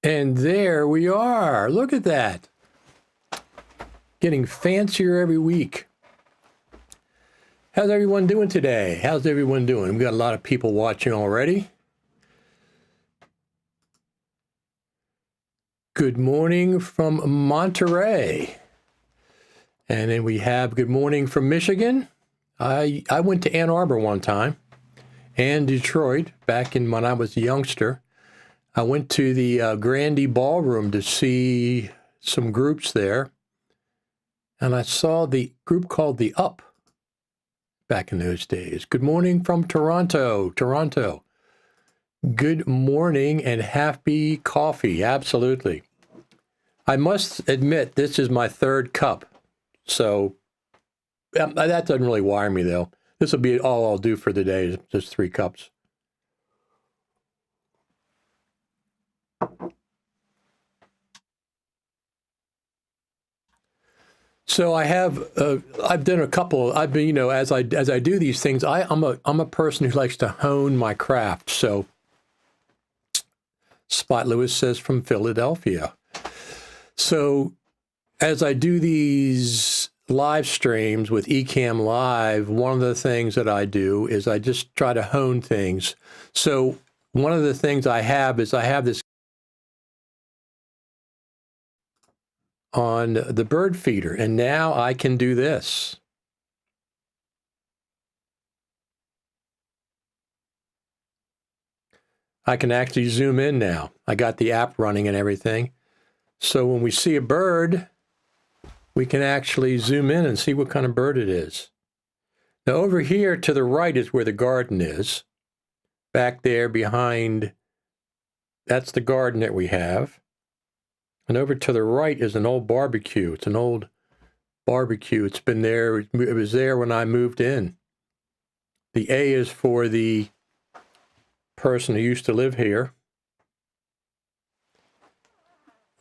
And there we are. Look at that. Getting fancier every week. How's everyone doing today? How's everyone doing? We've got a lot of people watching already. Good morning from Monterey. And then we have good morning from Michigan. I went to Ann Arbor one time and Detroit back in when I was a youngster. I went to the Grandee Ballroom to see some groups there. And I saw the group called The Up back in those days. Good morning from Toronto. Good morning and happy coffee. Absolutely. I must admit, this is my third cup. So that doesn't really wire me, though. This will be all I'll do for the day, just 3 cups. So I've done a couple. I've been, as I do these things, I'm a person who likes to hone my craft. So Spot Lewis says from Philadelphia. So as I do these live streams with Ecamm Live, one of the things that I do is I just try to hone things. So one of the things I have this on the bird feeder, and now I can do this. I can actually zoom in now. I got the app running and everything. So when we see a bird, we can actually zoom in and see what kind of bird it is. Now over here to the right is where the garden is. Back there behind, that's the garden that we have. And over to the right is an old barbecue. It's an old barbecue. It's been there. It was there when I moved in. The A is for the person who used to live here.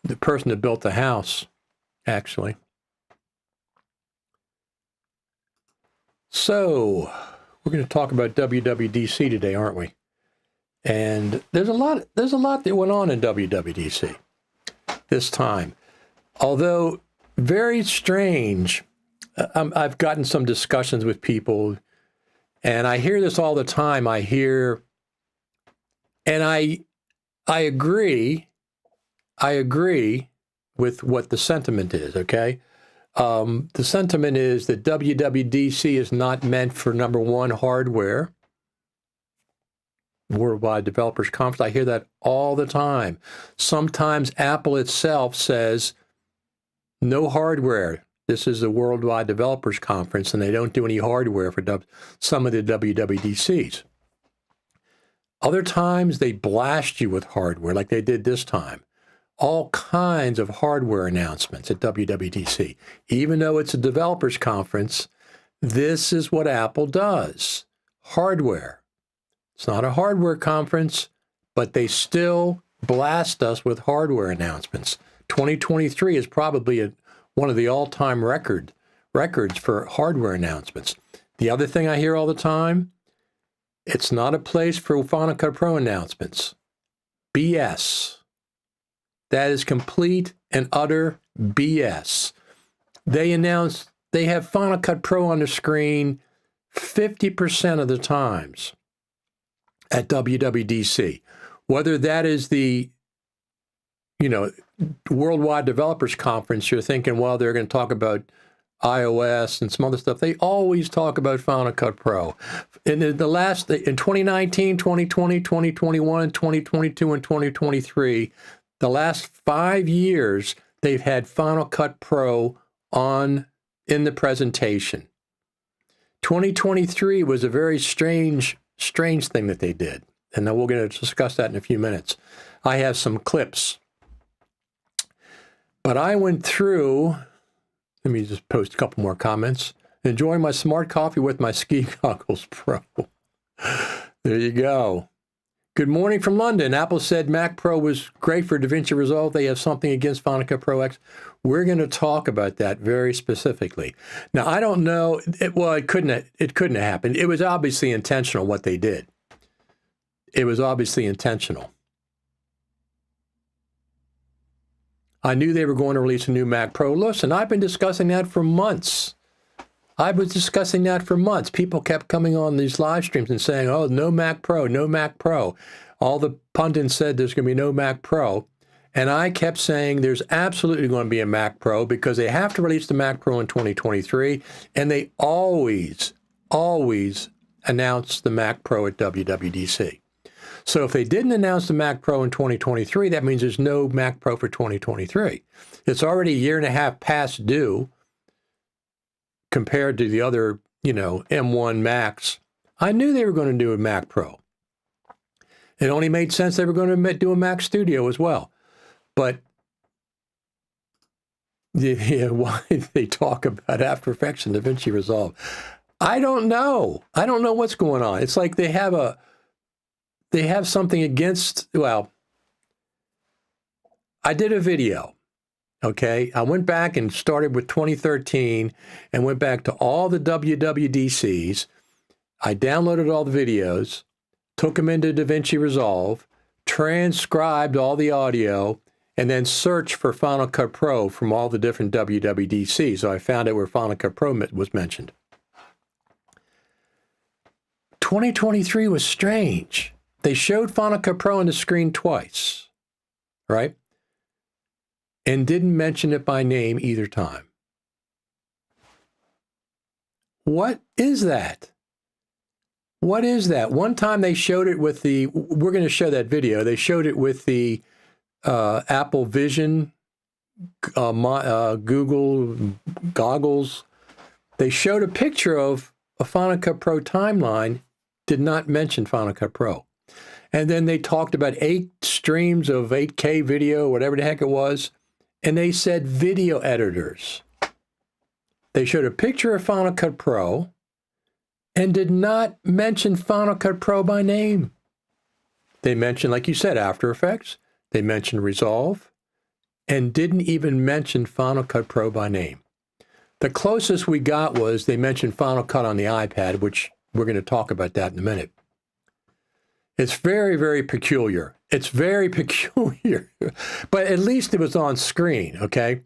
The person that built the house, actually. So, we're going to talk about WWDC today, aren't we? And there's a lot that went on in WWDC this time. Although very strange, I've gotten some discussions with people, and I hear this all the time. I agree with what the sentiment is, okay? The sentiment is that WWDC is not meant for, number one, hardware. Worldwide Developers Conference. I hear that all the time. Sometimes Apple itself says, no hardware. This is the Worldwide Developers Conference, and they don't do any hardware for some of the WWDCs. Other times, they blast you with hardware, like they did this time. All kinds of hardware announcements at WWDC. Even though it's a developers conference, this is what Apple does. Hardware. It's not a hardware conference, but they still blast us with hardware announcements. 2023 is probably one of the all-time records for hardware announcements. The other thing I hear all the time, it's not a place for Final Cut Pro announcements. BS. That is complete and utter BS. They have Final Cut Pro on the screen 50% of the times at WWDC. Whether that is the, Worldwide Developers Conference, you're thinking, well, they're going to talk about iOS and some other stuff. They always talk about Final Cut Pro. In 2019, 2020, 2021, 2022, and 2023, the last 5 years, they've had Final Cut Pro in the presentation. 2023 was a very strange thing that they did. And then we're going to discuss that in a few minutes. I have some clips. But I went through, let me just post a couple more comments. Enjoying my smart coffee with my ski goggles pro. There you go. Good morning from London. Apple said Mac Pro was great for DaVinci Resolve. They have something against Final Cut Pro X. We're going to talk about that very specifically. Now, I don't know. It couldn't have happened. It was obviously intentional what they did. It was obviously intentional. I knew they were going to release a new Mac Pro. Listen, I've been discussing that for months. I was discussing that for months. People kept coming on these live streams and saying, oh, no Mac Pro, no Mac Pro. All the pundits said there's going to be no Mac Pro. And I kept saying there's absolutely going to be a Mac Pro because they have to release the Mac Pro in 2023. And they always announce the Mac Pro at WWDC. So if they didn't announce the Mac Pro in 2023, that means there's no Mac Pro for 2023. It's already a year and a half past due compared to the other, M1 Macs. I knew they were going to do a Mac Pro. It only made sense they were going to do a Mac Studio as well. But why they talk about After Effects and DaVinci Resolve, I don't know. I don't know what's going on. It's like they have something against, well, I did a video, okay? I went back and started with 2013 and went back to all the WWDCs. I downloaded all the videos, took them into DaVinci Resolve, transcribed all the audio, and then searched for Final Cut Pro from all the different WWDCs. So I found out where Final Cut Pro was mentioned. 2023 was strange. They showed Final Cut Pro on the screen twice, right? And didn't mention it by name either time. What is that? What is that? One time they showed it with we're going to show that video. They showed it with the Apple Vision, Google goggles. They showed a picture of a Final Cut Pro timeline, did not mention Final Cut Pro. And then they talked about 8 streams of 8K video, whatever the heck it was, and they said video editors. They showed a picture of Final Cut Pro and did not mention Final Cut Pro by name. They mentioned, like you said, After Effects. They mentioned Resolve and didn't even mention Final Cut Pro by name. The closest we got was they mentioned Final Cut on the iPad, which we're going to talk about that in a minute. It's very, very peculiar. It's very peculiar. But at least it was on screen, okay?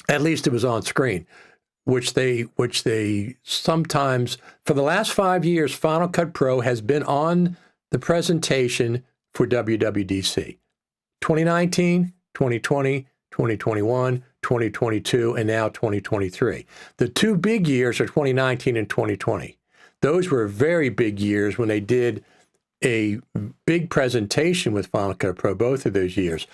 At least it was on screen, which they sometimes, for the last 5 years, Final Cut Pro has been on the presentation for WWDC. 2019, 2020, 2021, 2022, and now 2023. The 2 big years are 2019 and 2020. Those were very big years when they did a big presentation with Final Cut Pro, both of those years.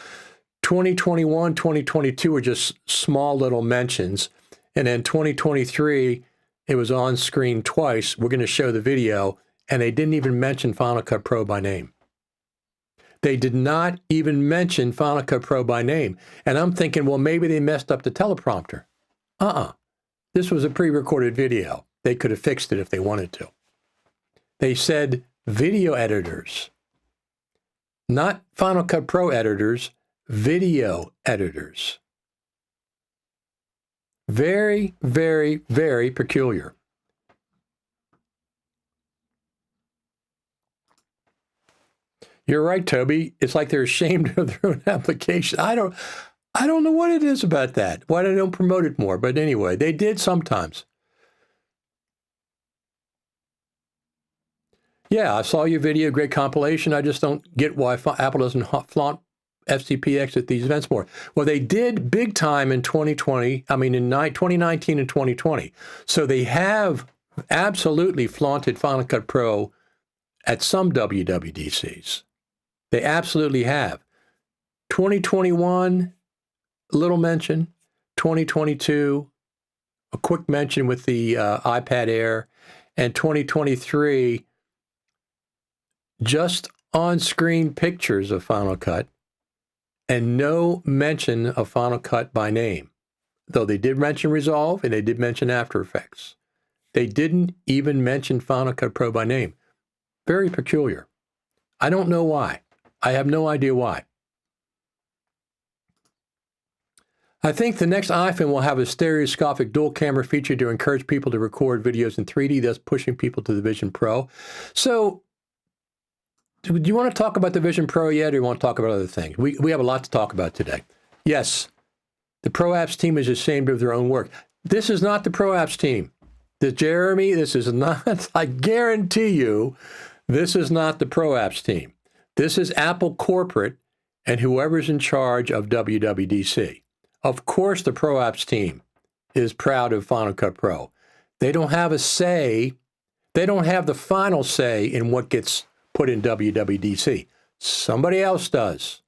2021, 2022 were just small little mentions. And then 2023, it was on screen twice. We're going to show the video, and they didn't even mention Final Cut Pro by name. They did not even mention Final Cut Pro by name. And I'm thinking, well, maybe they messed up the teleprompter. This was a pre-recorded video. They could have fixed it if they wanted to. They said video editors, not Final Cut Pro editors, video editors. Very, very, very peculiar. You're right, Toby. It's like they're ashamed of their own application. I don't know what it is about that. Why they don't promote it more. But anyway, they did sometimes. Yeah, I saw your video, great compilation. I just don't get why Apple doesn't flaunt FCPX at these events more. Well, they did big time in 2019 and 2020. So they have absolutely flaunted Final Cut Pro at some WWDCs. They absolutely have. 2021, little mention. 2022, a quick mention with the iPad Air. And 2023, just on-screen pictures of Final Cut and no mention of Final Cut by name. Though they did mention Resolve and they did mention After Effects. They didn't even mention Final Cut Pro by name. Very peculiar. I don't know why. I have no idea why. I think the next iPhone will have a stereoscopic dual camera feature to encourage people to record videos in 3D, thus pushing people to the Vision Pro. So, do you want to talk about the Vision Pro yet, or do you want to talk about other things? We have a lot to talk about today. Yes, the Pro Apps team is ashamed of their own work. This is not the Pro Apps team. Jeremy, this is not, I guarantee you, this is not the Pro Apps team. This is Apple corporate and whoever's in charge of WWDC. Of course, the Pro Apps team is proud of Final Cut Pro. They don't have a say. They don't have the final say in what gets put in WWDC. Somebody else does.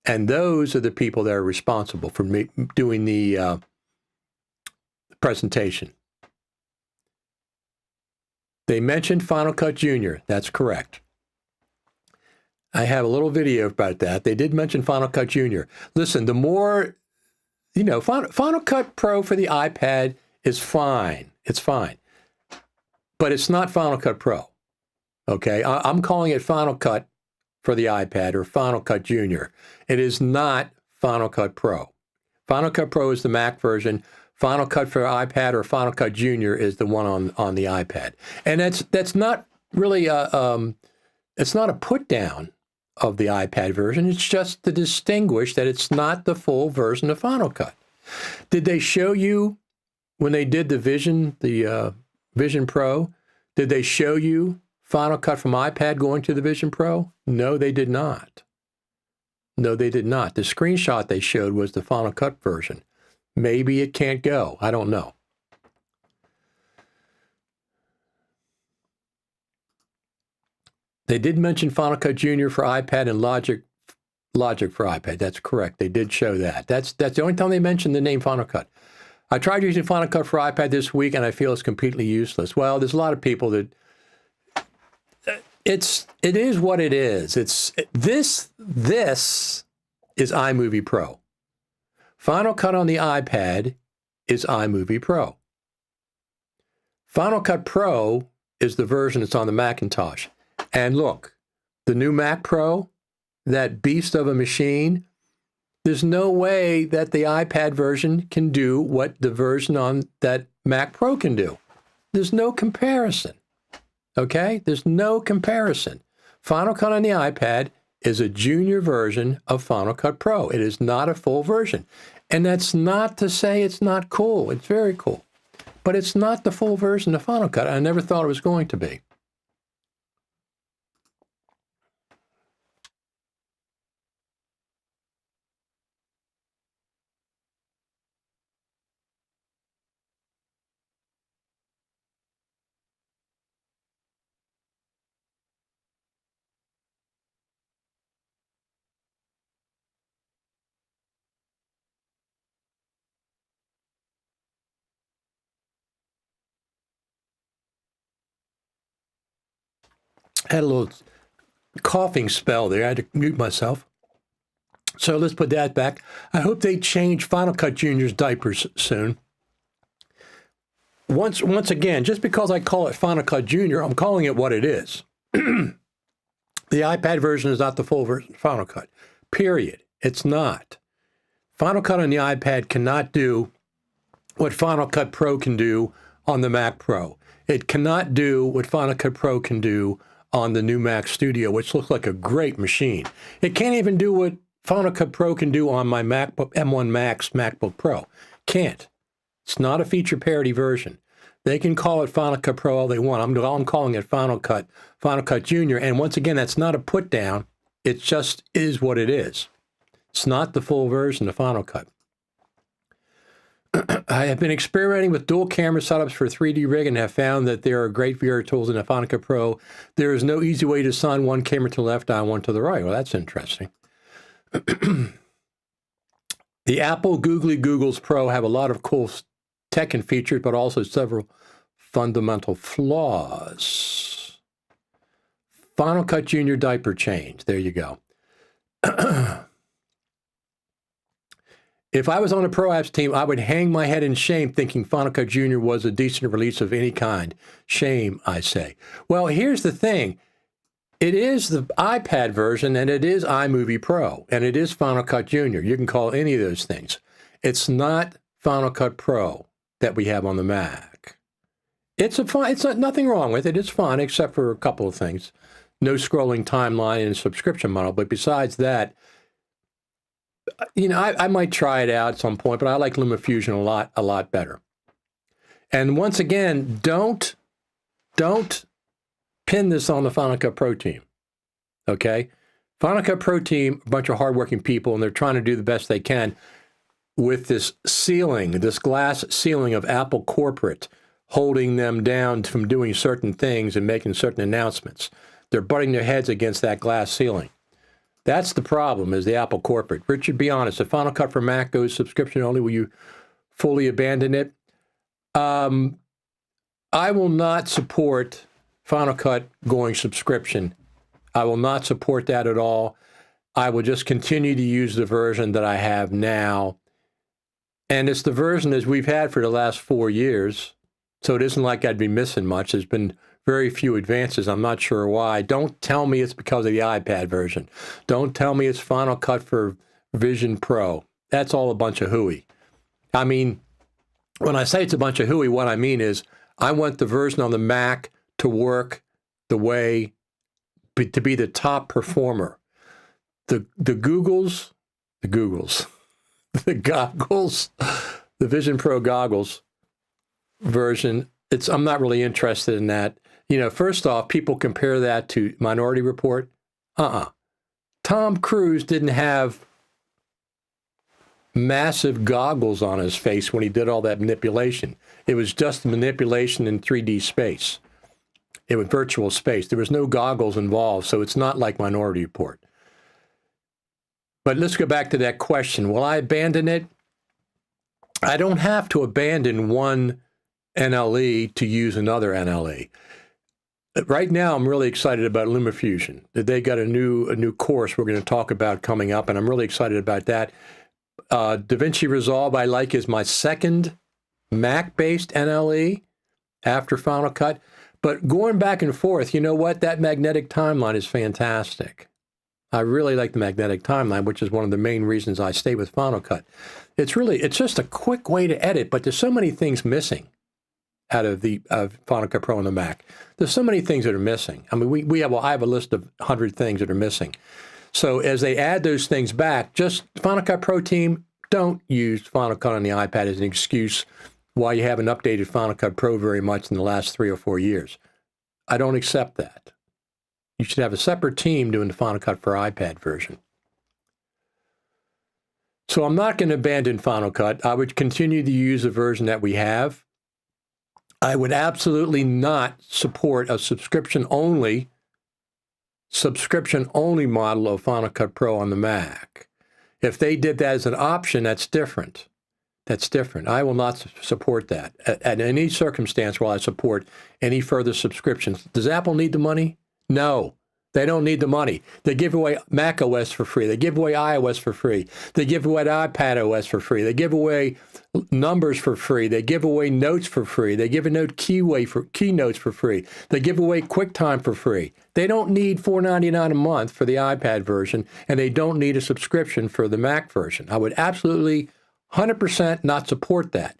And those are the people that are responsible for doing the presentation. They mentioned Final Cut Junior. That's correct. I have a little video about that. They did mention Final Cut Junior. Listen, the more, Final Cut Pro for the iPad is fine. It's fine. But it's not Final Cut Pro. Okay? I'm calling it Final Cut for the iPad or Final Cut Junior. It is not Final Cut Pro. Final Cut Pro is the Mac version. Final Cut for iPad or Final Cut Junior is the one on the iPad. And that's not really it's not a put down of the iPad version. It's just to distinguish that it's not the full version of Final Cut. Did they show you when they did the Vision Pro? Did they show you Final Cut from iPad going to the Vision Pro? No, they did not. No, they did not. The screenshot they showed was the Final Cut version. Maybe it can't go. I don't know. They did mention Final Cut Junior for iPad and Logic for iPad. That's correct. They did show that. That's the only time they mentioned the name Final Cut. I tried using Final Cut for iPad this week, and I feel it's completely useless. Well, there's a lot of people that it is what it is. This is iMovie Pro. Final Cut on the iPad is iMovie Pro. Final Cut Pro is the version that's on the Macintosh. And look, the new Mac Pro, that beast of a machine, there's no way that the iPad version can do what the version on that Mac Pro can do. There's no comparison. Okay? There's no comparison. Final Cut on the iPad is a junior version of Final Cut Pro. It is not a full version. And that's not to say it's not cool. It's very cool. But it's not the full version of Final Cut. I never thought it was going to be. I had a little coughing spell there. I had to mute myself. So let's put that back. I hope they change Final Cut Junior's diapers soon. Once again, just because I call it Final Cut Junior, I'm calling it what it is. The iPad version is not the full version of Final Cut. Period. It's not. Final Cut on the iPad cannot do what Final Cut Pro can do on the Mac Pro. It cannot do what Final Cut Pro can do on the new Mac Studio, which looks like a great machine. It can't even do what Final Cut Pro can do on my MacBook M1 Max MacBook Pro. Can't. It's not a feature parity version. They can call it Final Cut Pro all they want. I'm calling it Final Cut Junior. And once again, that's not a put down. It just is what it is. It's not the full version of Final Cut. I have been experimenting with dual camera setups for 3D Rig and have found that there are great VR tools in the Final Cut Pro. There is no easy way to assign one camera to the left and one to the right. Well, that's interesting. The Apple Googly Googles Pro have a lot of cool tech and features, but also several fundamental flaws. Final Cut Junior diaper change. There you go. If I was on a Pro Apps team, I would hang my head in shame thinking Final Cut Junior was a decent release of any kind. Shame, I say. Well, here's the thing. It is the iPad version, and it is iMovie Pro, and it is Final Cut Junior. You can call any of those things. It's not Final Cut Pro that we have on the Mac. It's not nothing wrong with it. It's fine, except for a couple of things. No scrolling timeline and subscription model, but besides that, I might try it out at some point, but I like LumaFusion a lot better. And once again, don't pin this on the Final Cut Pro team, okay? Final Cut Pro team, a bunch of hardworking people, and they're trying to do the best they can with this ceiling, this glass ceiling of Apple corporate holding them down from doing certain things and making certain announcements. They're butting their heads against that glass ceiling. That's the problem, is the Apple corporate. Richard, be honest, if Final Cut for Mac goes subscription only, will you fully abandon it? I will not support Final Cut going subscription. I will not support that at all. I will just continue to use the version that I have now. And it's the version as we've had for the last 4 years. So it isn't like I'd be missing much. There's been very few advances. I'm not sure why. Don't tell me it's because of the iPad version. Don't tell me it's Final Cut for Vision Pro. That's all a bunch of hooey. I mean, when I say it's a bunch of hooey, what I mean is I want the version on the Mac to work the way, to be the top performer. The goggles, the Vision Pro goggles version, I'm not really interested in that. First off, people compare that to Minority Report. Tom Cruise didn't have massive goggles on his face when he did all that manipulation. It was just manipulation in 3D space. It was virtual space. There was no goggles involved, so it's not like Minority Report. But let's go back to that question. Will I abandon it? I don't have to abandon one NLE to use another NLE. Right now, I'm really excited about LumaFusion. They got a new course we're going to talk about coming up, and I'm really excited about that. DaVinci Resolve I like is my second Mac-based NLE after Final Cut. But going back and forth, you know what? That magnetic timeline is fantastic. I really like the magnetic timeline, which is one of the main reasons I stay with Final Cut. It's just a quick way to edit, but there's so many things missing out of the Final Cut Pro on the Mac. There's so many things that are missing. I mean, I have a list of 100 things that are missing. So as they add those things back, just Final Cut Pro team, don't use Final Cut on the iPad as an excuse why you haven't updated Final Cut Pro very much in the last 3 or 4 years. I don't accept that. You should have a separate team doing the Final Cut for iPad version. So I'm not going to abandon Final Cut. I would continue to use the version that we have. I would absolutely not support a subscription-only model of Final Cut Pro on the Mac. If they did that as an option, that's different. That's different. I will not support that. At any circumstance will I support any further subscriptions. Does Apple need the money? No, they don't need the money. They give away Mac OS for free. They give away iOS for free. They give away iPad OS for free. They give away Numbers for free. They give away Notes for free. They give a Keynotes for free. They give away QuickTime for free. They don't need $4.99 a month for the iPad version, and they don't need a subscription for the Mac version. I would absolutely 100% not support that.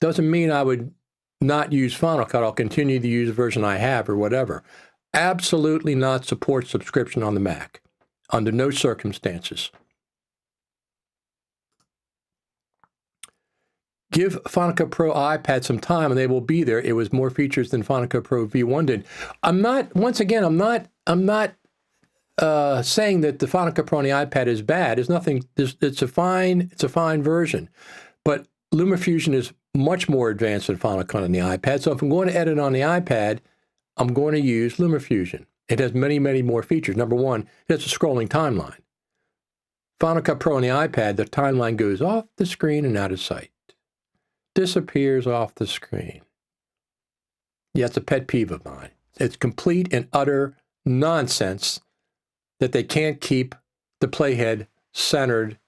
Doesn't mean I would not use Final Cut. I'll continue to use the version I have or whatever. Absolutely not support subscription on the Mac under no circumstances. Give Final Cut Pro iPad some time and they will be there. It was more features than Final Cut Pro V1 did. I'm not saying that the Final Cut Pro on the iPad is bad. It's a fine version. But LumaFusion is much more advanced than Final Cut on the iPad. So if I'm going to edit on the iPad, I'm going to use LumaFusion. It has many, many more features. Number one, it has a scrolling timeline. Final Cut Pro on the iPad, the timeline goes off the screen and out of sight. Disappears off the screen. Yeah, it's a pet peeve of mine. It's complete and utter nonsense that they can't keep the playhead centered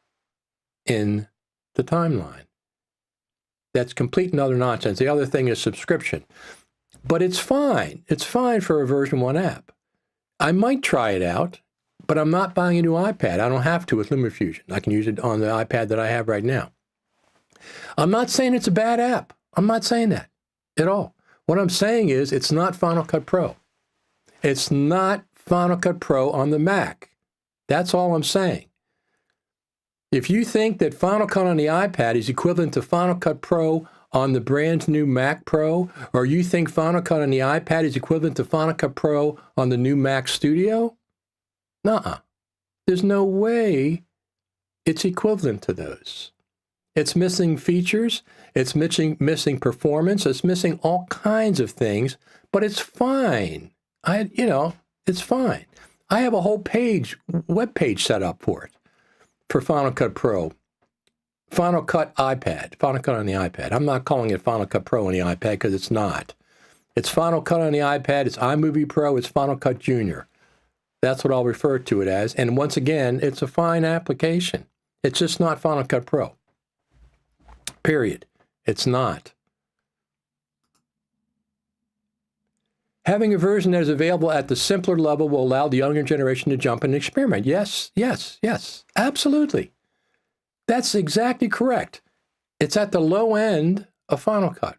in the timeline. That's complete and utter nonsense. The other thing is subscription. But it's fine. It's fine for a version 1 app. I might try it out, but I'm not buying a new iPad. I don't have to with LumaFusion. I can use it on the iPad that I have right now. I'm not saying it's a bad app. I'm not saying that at all. What I'm saying is it's not Final Cut Pro. It's not Final Cut Pro on the Mac. That's all I'm saying. If you think that Final Cut on the iPad is equivalent to Final Cut Pro on the brand new Mac Pro, or you think Final Cut on the iPad is equivalent to Final Cut Pro on the new Mac Studio, nuh-uh. There's no way it's equivalent to those. It's missing features, it's missing performance, it's missing all kinds of things, but it's fine. It's fine. I have a whole web page set up for it, for Final Cut Pro. Final Cut iPad, Final Cut on the iPad. I'm not calling it Final Cut Pro on the iPad because it's not. It's Final Cut on the iPad, it's iMovie Pro, it's Final Cut Junior. That's what I'll refer to it as. And once again, it's a fine application. It's just not Final Cut Pro. Period. It's not. Having a version that is available at the simpler level will allow the younger generation to jump and experiment. Yes, yes, yes, absolutely. That's exactly correct. It's at the low end of Final Cut.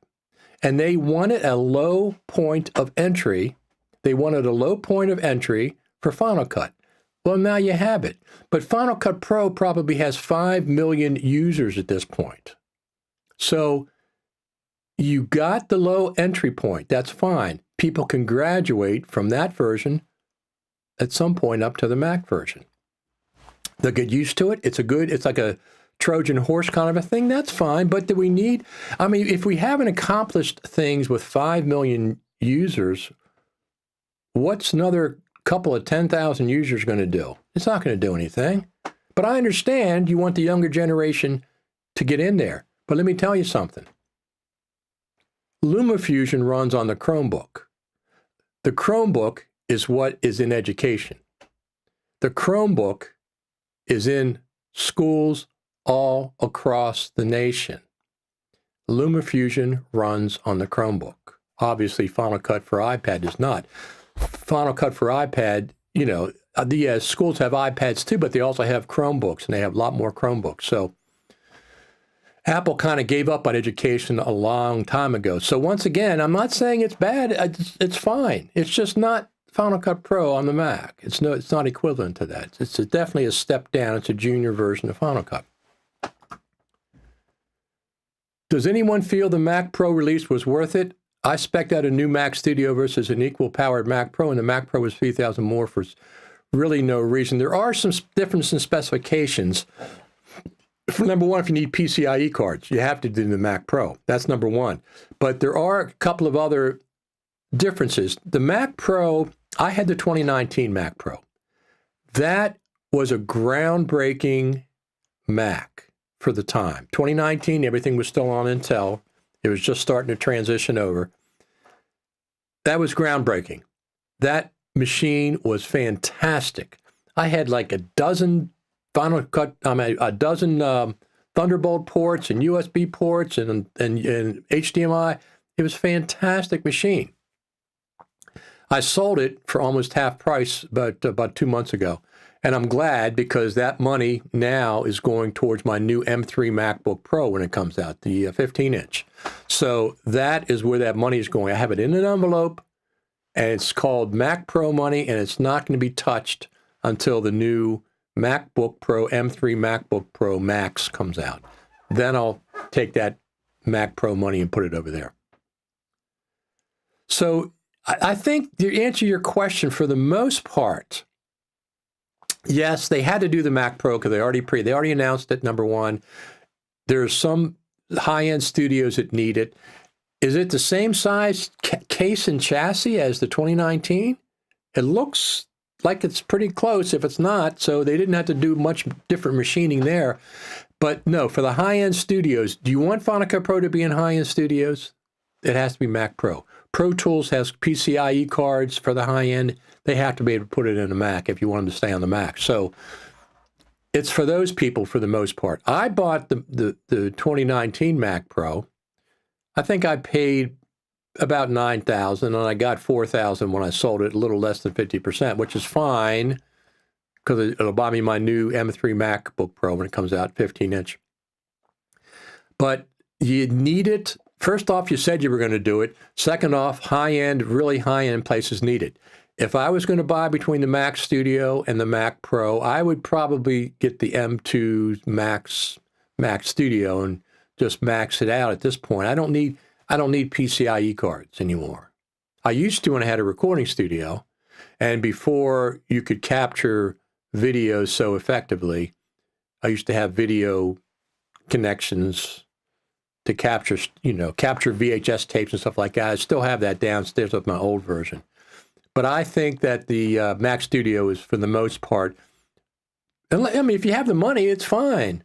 And they wanted a low point of entry. They wanted a low point of entry for Final Cut. Well, now you have it. But Final Cut Pro probably has 5 million users at this point. So you got the low entry point. That's fine. People can graduate from that version at some point up to the Mac version. They'll get used to it. It's like a Trojan horse kind of a thing. That's fine. But do we need, if we haven't accomplished things with 5 million users, what's another couple of 10,000 users going to do? It's not going to do anything. But I understand you want the younger generation to get in there. But let me tell you something. LumaFusion runs on the Chromebook. The Chromebook is what is in education. The Chromebook is in schools all across the nation. LumaFusion runs on the Chromebook. Obviously, Final Cut for iPad is not. Final Cut for iPad, the schools have iPads too, but they also have Chromebooks, and they have a lot more Chromebooks. So Apple kind of gave up on education a long time ago. So once again, I'm not saying it's bad. It's fine. It's just not Final Cut Pro on the Mac. It's not equivalent to that. It's definitely a step down. It's a junior version of Final Cut. Does anyone feel the Mac Pro release was worth it? I spec'd out a new Mac Studio versus an equal-powered Mac Pro, and the Mac Pro was $3,000 more for really no reason. There are some differences in specifications. For number one, if you need PCIe cards, you have to do the Mac Pro. That's number one. But there are a couple of other differences. The Mac Pro, I had the 2019 Mac Pro. That was a groundbreaking Mac for the time. 2019, everything was still on Intel. It was just starting to transition over. That was groundbreaking. That machine was fantastic. I had like a dozen Thunderbolt ports and USB ports and HDMI. It was a fantastic machine. I sold it for almost half price about 2 months ago. And I'm glad, because that money now is going towards my new M3 MacBook Pro when it comes out, the 15-inch. So that is where that money is going. I have it in an envelope, and it's called Mac Pro money, and it's not going to be touched until the new MacBook Pro, M3 MacBook Pro Max comes out. Then I'll take that Mac Pro money and put it over there. So I think to answer your question, for the most part, yes, they had to do the Mac Pro because they already announced it, number one. There's some high-end studios that need it. Is it the same size case and chassis as the 2019? It looks like it's pretty close if it's not, so they didn't have to do much different machining there. But no, for the high-end studios, do you want Final Cut Pro to be in high-end studios? It has to be Mac Pro. Pro Tools has PCIe cards for the high-end. They have to be able to put it in a Mac if you want them to stay on the Mac. So it's for those people for the most part. I bought the 2019 Mac Pro. I think I paid about $9,000, and I got $4,000 when I sold it, a little less than 50%, which is fine because it'll buy me my new M3 MacBook Pro when it comes out, 15-inch. But you need it. First off, you said you were going to do it. Second off, high-end, really high-end places need it. If I was going to buy between the Mac Studio and the Mac Pro, I would probably get the M2 Mac Studio and just max it out at this point. I don't need PCIe cards anymore. I used to when I had a recording studio, and before you could capture videos so effectively, I used to have video connections to capture VHS tapes and stuff like that. I still have that downstairs with my old version. But I think that the Mac Studio is, for the most part, I mean, if you have the money, it's fine.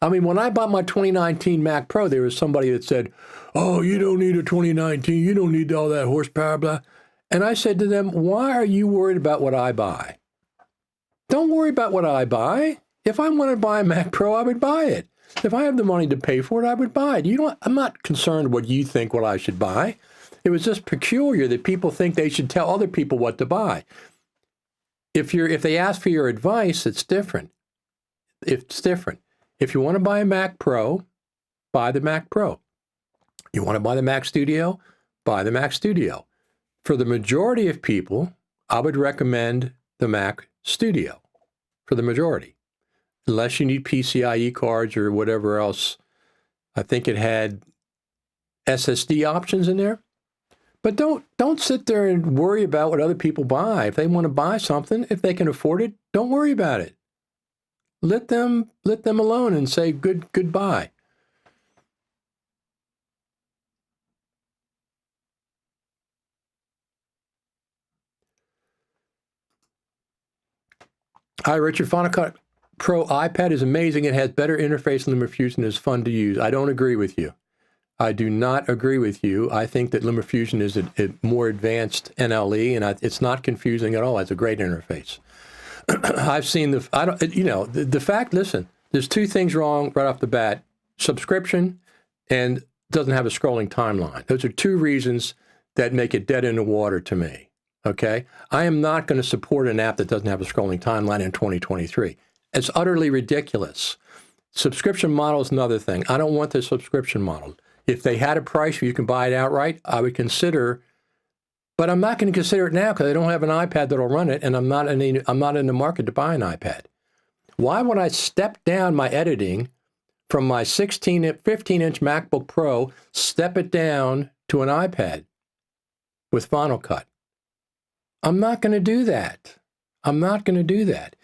I mean, when I bought my 2019 Mac Pro, there was somebody that said, "Oh, you don't need a 2019. You don't need all that horsepower, blah." And I said to them, "Why are you worried about what I buy? Don't worry about what I buy. If I want to buy a Mac Pro, I would buy it. If I have the money to pay for it, I would buy it. I'm not concerned what you think what I should buy." It was just peculiar that people think they should tell other people what to buy. If they ask for your advice, it's different. It's different. If you want to buy a Mac Pro, buy the Mac Pro. You want to buy the Mac Studio, buy the Mac Studio. For the majority of people, I would recommend the Mac Studio. For the majority. Unless you need PCIe cards or whatever else. I think it had SSD options in there. But don't sit there and worry about what other people buy. If they want to buy something, if they can afford it, don't worry about it. Let them alone and say goodbye. Hi, Richard. Final Cut Pro iPad is amazing. It has better interface than LumaFusion and is fun to use. I don't agree with you. I do not agree with you. I think that LumaFusion is a more advanced NLE, and it's not confusing at all. It's a great interface. I've seen the fact, listen, there's two things wrong right off the bat: subscription and doesn't have a scrolling timeline. Those are two reasons that make it dead in the water to me. Okay? I am not going to support an app that doesn't have a scrolling timeline in 2023. It's utterly ridiculous. Subscription model is another thing. I don't want the subscription model. If they had a price where you can buy it outright, I would consider, but I'm not going to consider it now because I don't have an iPad that'll run it, and I'm not in the market to buy an iPad. Why would I step down my editing from my 15-inch MacBook Pro, step it down to an iPad with Final Cut? I'm not going to do that. I'm not going to do that.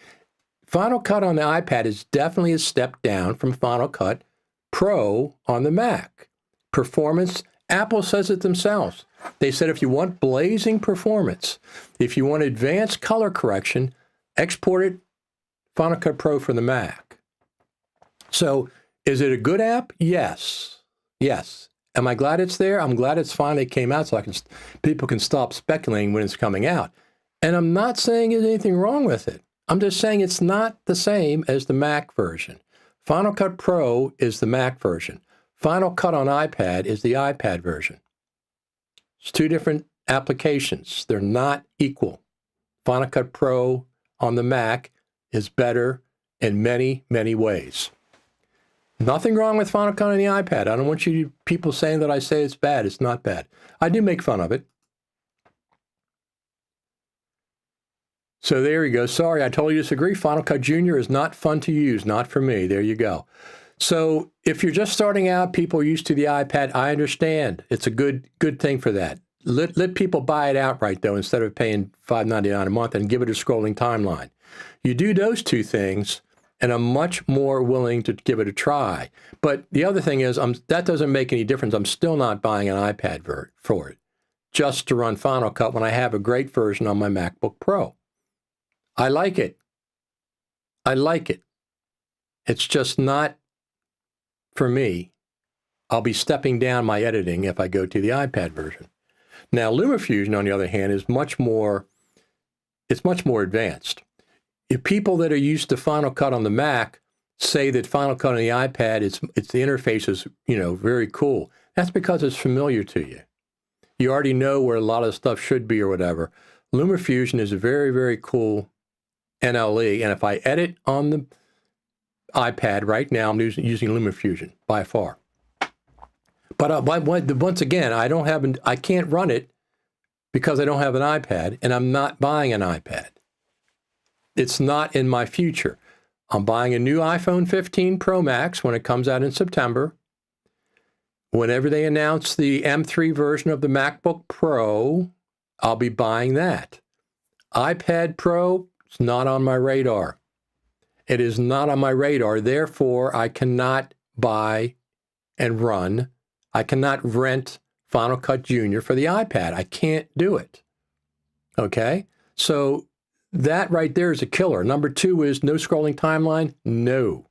Final Cut on the iPad is definitely a step down from Final Cut Pro on the Mac. Performance, Apple says it themselves. They said if you want blazing performance, if you want advanced color correction, export it Final Cut Pro for the Mac. So is it a good app? Yes. Yes. Am I glad it's there? I'm glad it's finally came out so people can stop speculating when it's coming out. And I'm not saying there's anything wrong with it. I'm just saying it's not the same as the Mac version. Final Cut Pro is the Mac version. Final Cut on iPad is the iPad version. It's two different applications. They're not equal. Final Cut Pro on the Mac is better in many, many ways. Nothing wrong with Final Cut on the iPad. I don't want people saying that I say it's bad. It's not bad. I do make fun of it. So there you go. Sorry, I totally disagree. Final Cut Junior is not fun to use. Not for me. There you go. So if you're just starting out, people are used to the iPad, I understand. It's a good thing for that. Let people buy it outright, though, instead of paying $5.99 a month, and give it a scrolling timeline. You do those two things, and I'm much more willing to give it a try. But the other thing is, that doesn't make any difference. I'm still not buying an iPad for it, just to run Final Cut when I have a great version on my MacBook Pro. I like it. I like it. It's just not for me. I'll be stepping down my editing if I go to the iPad version. Now, LumaFusion, on the other hand, is much more advanced. If people that are used to Final Cut on the Mac say that Final Cut on the iPad, it's the interface is, very cool. That's because it's familiar to you. You already know where a lot of stuff should be or whatever. LumaFusion is a very, very cool NLE, and if I edit on the iPad right now, I'm using LumaFusion by far. But once again, I can't run it because I don't have an iPad, and I'm not buying an iPad. It's not in my future. I'm buying a new iPhone 15 Pro Max when it comes out in September. Whenever they announce the M3 version of the MacBook Pro, I'll be buying that. iPad Pro is not on my radar. It is not on my radar. Therefore, I cannot buy and run. I cannot rent Final Cut Junior for the iPad. I can't do it. Okay? So that right there is a killer. Number 2 is no scrolling timeline. No.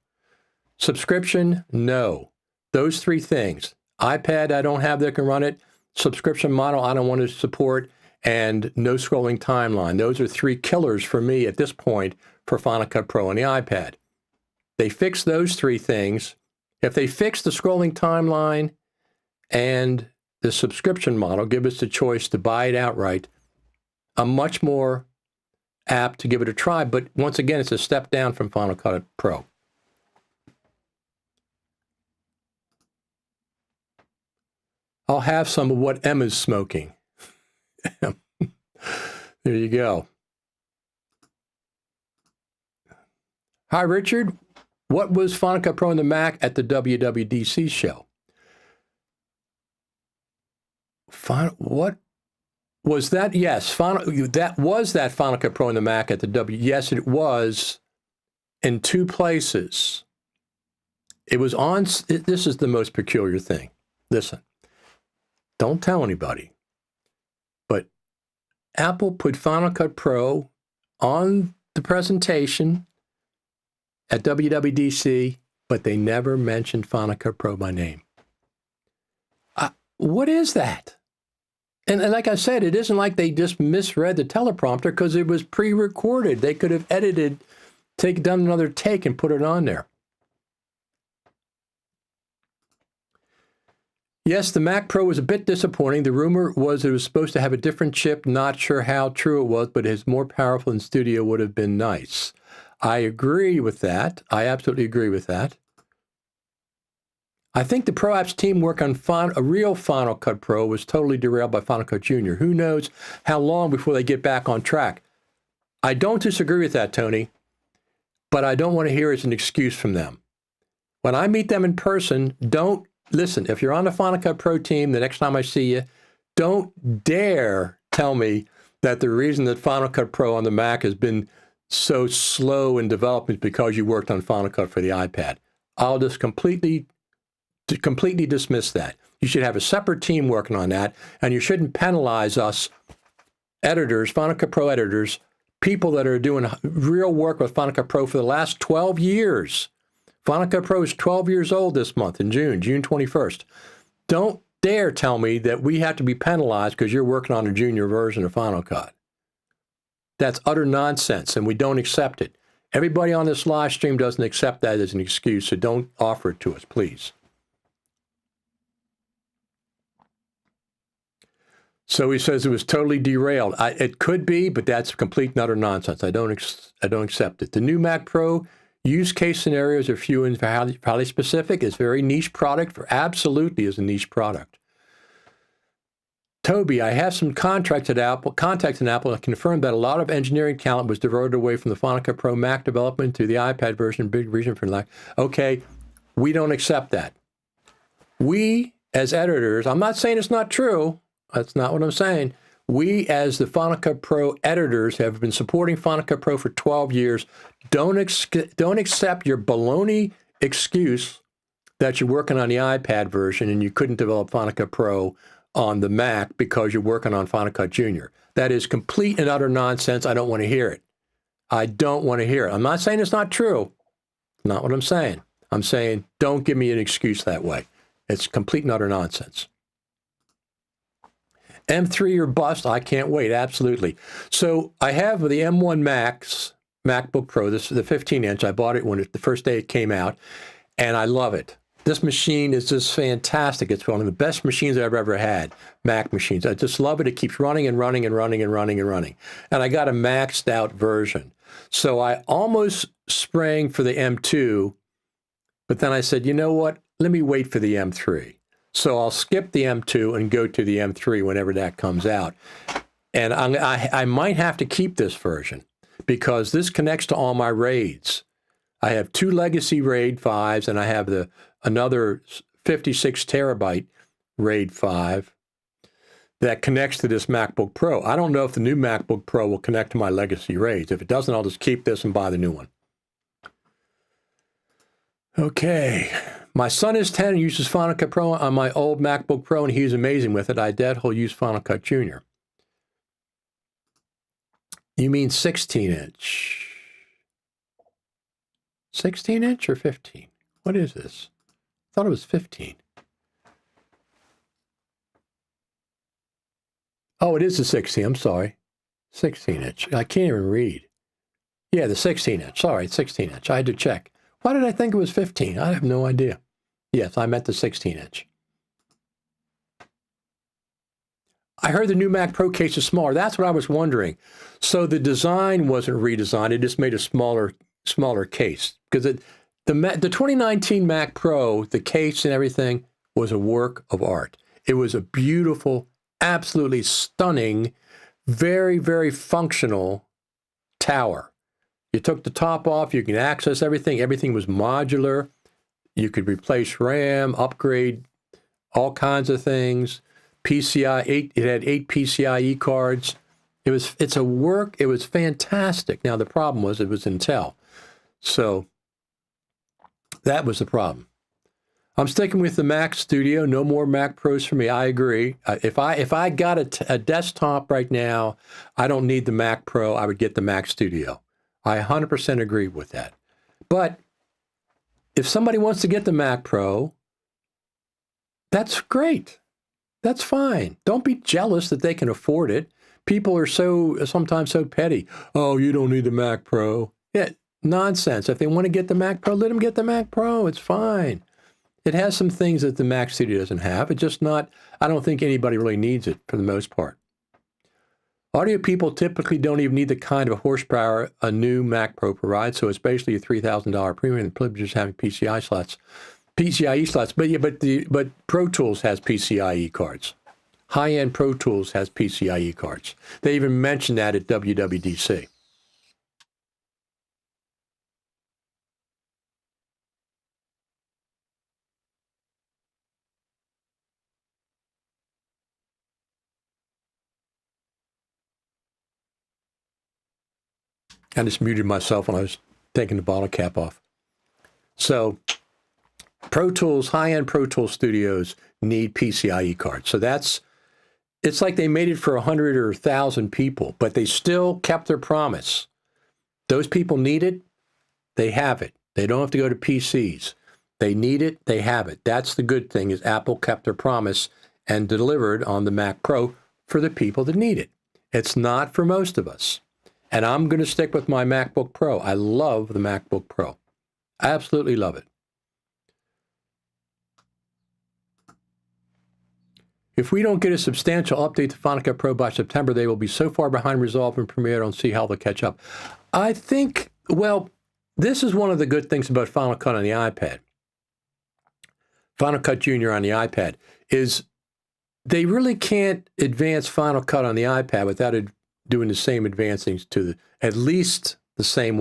Subscription. No. Those 3 things. iPad, I don't have that can run it. Subscription model, I don't want to support. And no scrolling timeline. Those are 3 killers for me at this point for Final Cut Pro on the iPad. They fix those 3 things. If they fix the scrolling timeline and the subscription model, give us the choice to buy it outright, I'm much more apt to give it a try. But once again, it's a step down from Final Cut Pro. I'll have some of what Emma's smoking. There you go. Hi, Richard. What was Final Cut Pro on the Mac at the WWDC show? What was that? Yes, that was that Final Cut Pro on the Mac at the W. Yes, it was in 2 places. It was on. This is the most peculiar thing. Listen, don't tell anybody. But Apple put Final Cut Pro on the presentation at WWDC, but they never mentioned Final Cut Pro by name. What is that? And like I said, it isn't like they just misread the teleprompter because it was pre-recorded. They could have edited, done another take and put it on there. Yes, the Mac Pro was a bit disappointing. The rumor was it was supposed to have a different chip. Not sure how true it was, but it's more powerful in studio would have been nice. I agree with that. I absolutely agree with that. I think the Pro Apps team work on a real Final Cut Pro was totally derailed by Final Cut Junior. Who knows how long before they get back on track? I don't disagree with that, Tony, but I don't want to hear it's an excuse from them. When I meet them in person, don't listen. If you're on the Final Cut Pro team, the next time I see you, don't dare tell me that the reason that Final Cut Pro on the Mac has been so slow in development is because you worked on Final Cut for the iPad. I'll just completely dismiss that. You should have a separate team working on that, and you shouldn't penalize us editors, Final Cut Pro editors, people that are doing real work with Final Cut Pro for the last 12 years. Final Cut Pro is 12 years old this month in June 21st. Don't dare tell me that we have to be penalized because you're working on a junior version of Final Cut. That's utter nonsense, and we don't accept it. Everybody on this live stream doesn't accept that as an excuse, so don't offer it to us, please. So he says it was totally derailed. It could be, but that's complete and utter nonsense. I don't accept it. The new Mac Pro use case scenarios are few and highly specific. It's a very niche product. Absolutely is a niche product. Toby, I have some contacts in Apple and confirmed that a lot of engineering talent was diverted away from the Final Cut Pro Mac development to the iPad version. Big reason for lack. Okay, we don't accept that. We, as editors, I'm not saying it's not true. That's not what I'm saying. We, as the Final Cut Pro editors, have been supporting Final Cut Pro for 12 years. Don't accept your baloney excuse that you're working on the iPad version and you couldn't develop Final Cut Pro on the Mac because you're working on Final Cut Junior. That is complete and utter nonsense. I don't want to hear it. I don't want to hear it. I'm not saying it's not true. Not what I'm saying. I'm saying don't give me an excuse that way. It's complete and utter nonsense. M3 or bust, I can't wait, absolutely. So I have the M1 Max MacBook Pro, this is the 15-inch. I bought it the first day it came out, and I love it. This machine is just fantastic. It's one of the best machines I've ever had, Mac machines. I just love it. It keeps running and running and running and running and running. And I got a maxed out version. So I almost sprang for the M2, but then I said, you know what? Let me wait for the M3. So I'll skip the M2 and go to the M3 whenever that comes out. And I might have to keep this version because this connects to all my RAIDs. I have 2 legacy RAID 5s, and I have another 56 terabyte RAID 5 that connects to this MacBook Pro. I don't know if the new MacBook Pro will connect to my legacy RAIDs. If it doesn't, I'll just keep this and buy the new one. Okay. My son is 10 and uses Final Cut Pro on my old MacBook Pro, and he's amazing with it. I doubt he'll use Final Cut Junior. You mean 16-inch? 16-inch or 15? What is this? I thought it was 15. Oh, it is the 16. I'm sorry. 16-inch. I can't even read. Yeah, the 16-inch. Sorry, 16-inch. I had to check. Why did I think it was 15? I have no idea. Yes, I meant the 16-inch. I heard the new Mac Pro case is smaller. That's what I was wondering. So the design wasn't redesigned. It just made a smaller case. Because the 2019 Mac Pro, the case and everything, was a work of art. It was a beautiful, absolutely stunning, very, very functional tower. You took the top off, you can access everything. Everything was modular. You could replace RAM, upgrade, all kinds of things. PCI 8, it had 8 PCIe cards. It was fantastic. Now the problem was it was Intel. So that was the problem. I'm sticking with the Mac Studio. No more Mac Pros for me. I agree. If I got a desktop right now, I don't need the Mac Pro. I would get the Mac Studio. I 100% agree with that. But if somebody wants to get the Mac Pro, that's great. That's fine. Don't be jealous that they can afford it. People are sometimes so petty. Oh, you don't need the Mac Pro. Yeah, nonsense. If they want to get the Mac Pro, let them get the Mac Pro. It's fine. It has some things that the Mac Studio doesn't have. It's just not, I don't think anybody really needs it for the most part. Audio people typically don't even need the kind of horsepower a new Mac Pro provides, so it's basically a $3,000 premium. The privileges having PCIe slots. But Pro Tools has PCIe cards. High-end Pro Tools has PCIe cards. They even mentioned that at WWDC. I just muted myself when I was taking the bottle cap off. So Pro Tools, high-end Pro Tools studios need PCIe cards. So it's like they made it for 100 or 1,000 people, but they still kept their promise. Those people need it, they have it. They don't have to go to PCs. They need it, they have it. That's the good thing, is Apple kept their promise and delivered on the Mac Pro for the people that need it. It's not for most of us. And I'm going to stick with my MacBook Pro. I love the MacBook Pro. I absolutely love it. If we don't get a substantial update to Final Cut Pro by September, they will be so far behind Resolve and Premiere, I don't see how they'll catch up. I think, well, this is one of the good things about Final Cut on the iPad. Final Cut Junior on the iPad is they really can't advance Final Cut on the iPad without doing the same advancements to at least the same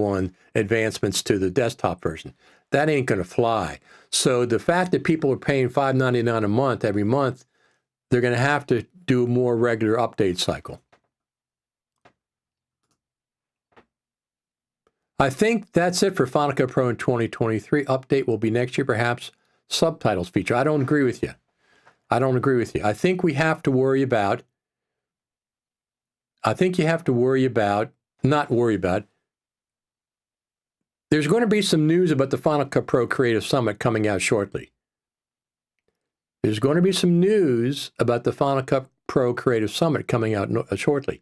advancements to the desktop version. That ain't going to fly. So the fact that people are paying $5.99 a month every month, they're going to have to do a more regular update cycle. I think that's it for Final Cut Pro in 2023. Update will be next year, perhaps subtitles feature. I don't agree with you. I think we have to worry about, there's going to be some news about the Final Cut Pro Creative Summit coming out shortly. There's going to be some news about the Final Cut Pro Creative Summit coming out shortly.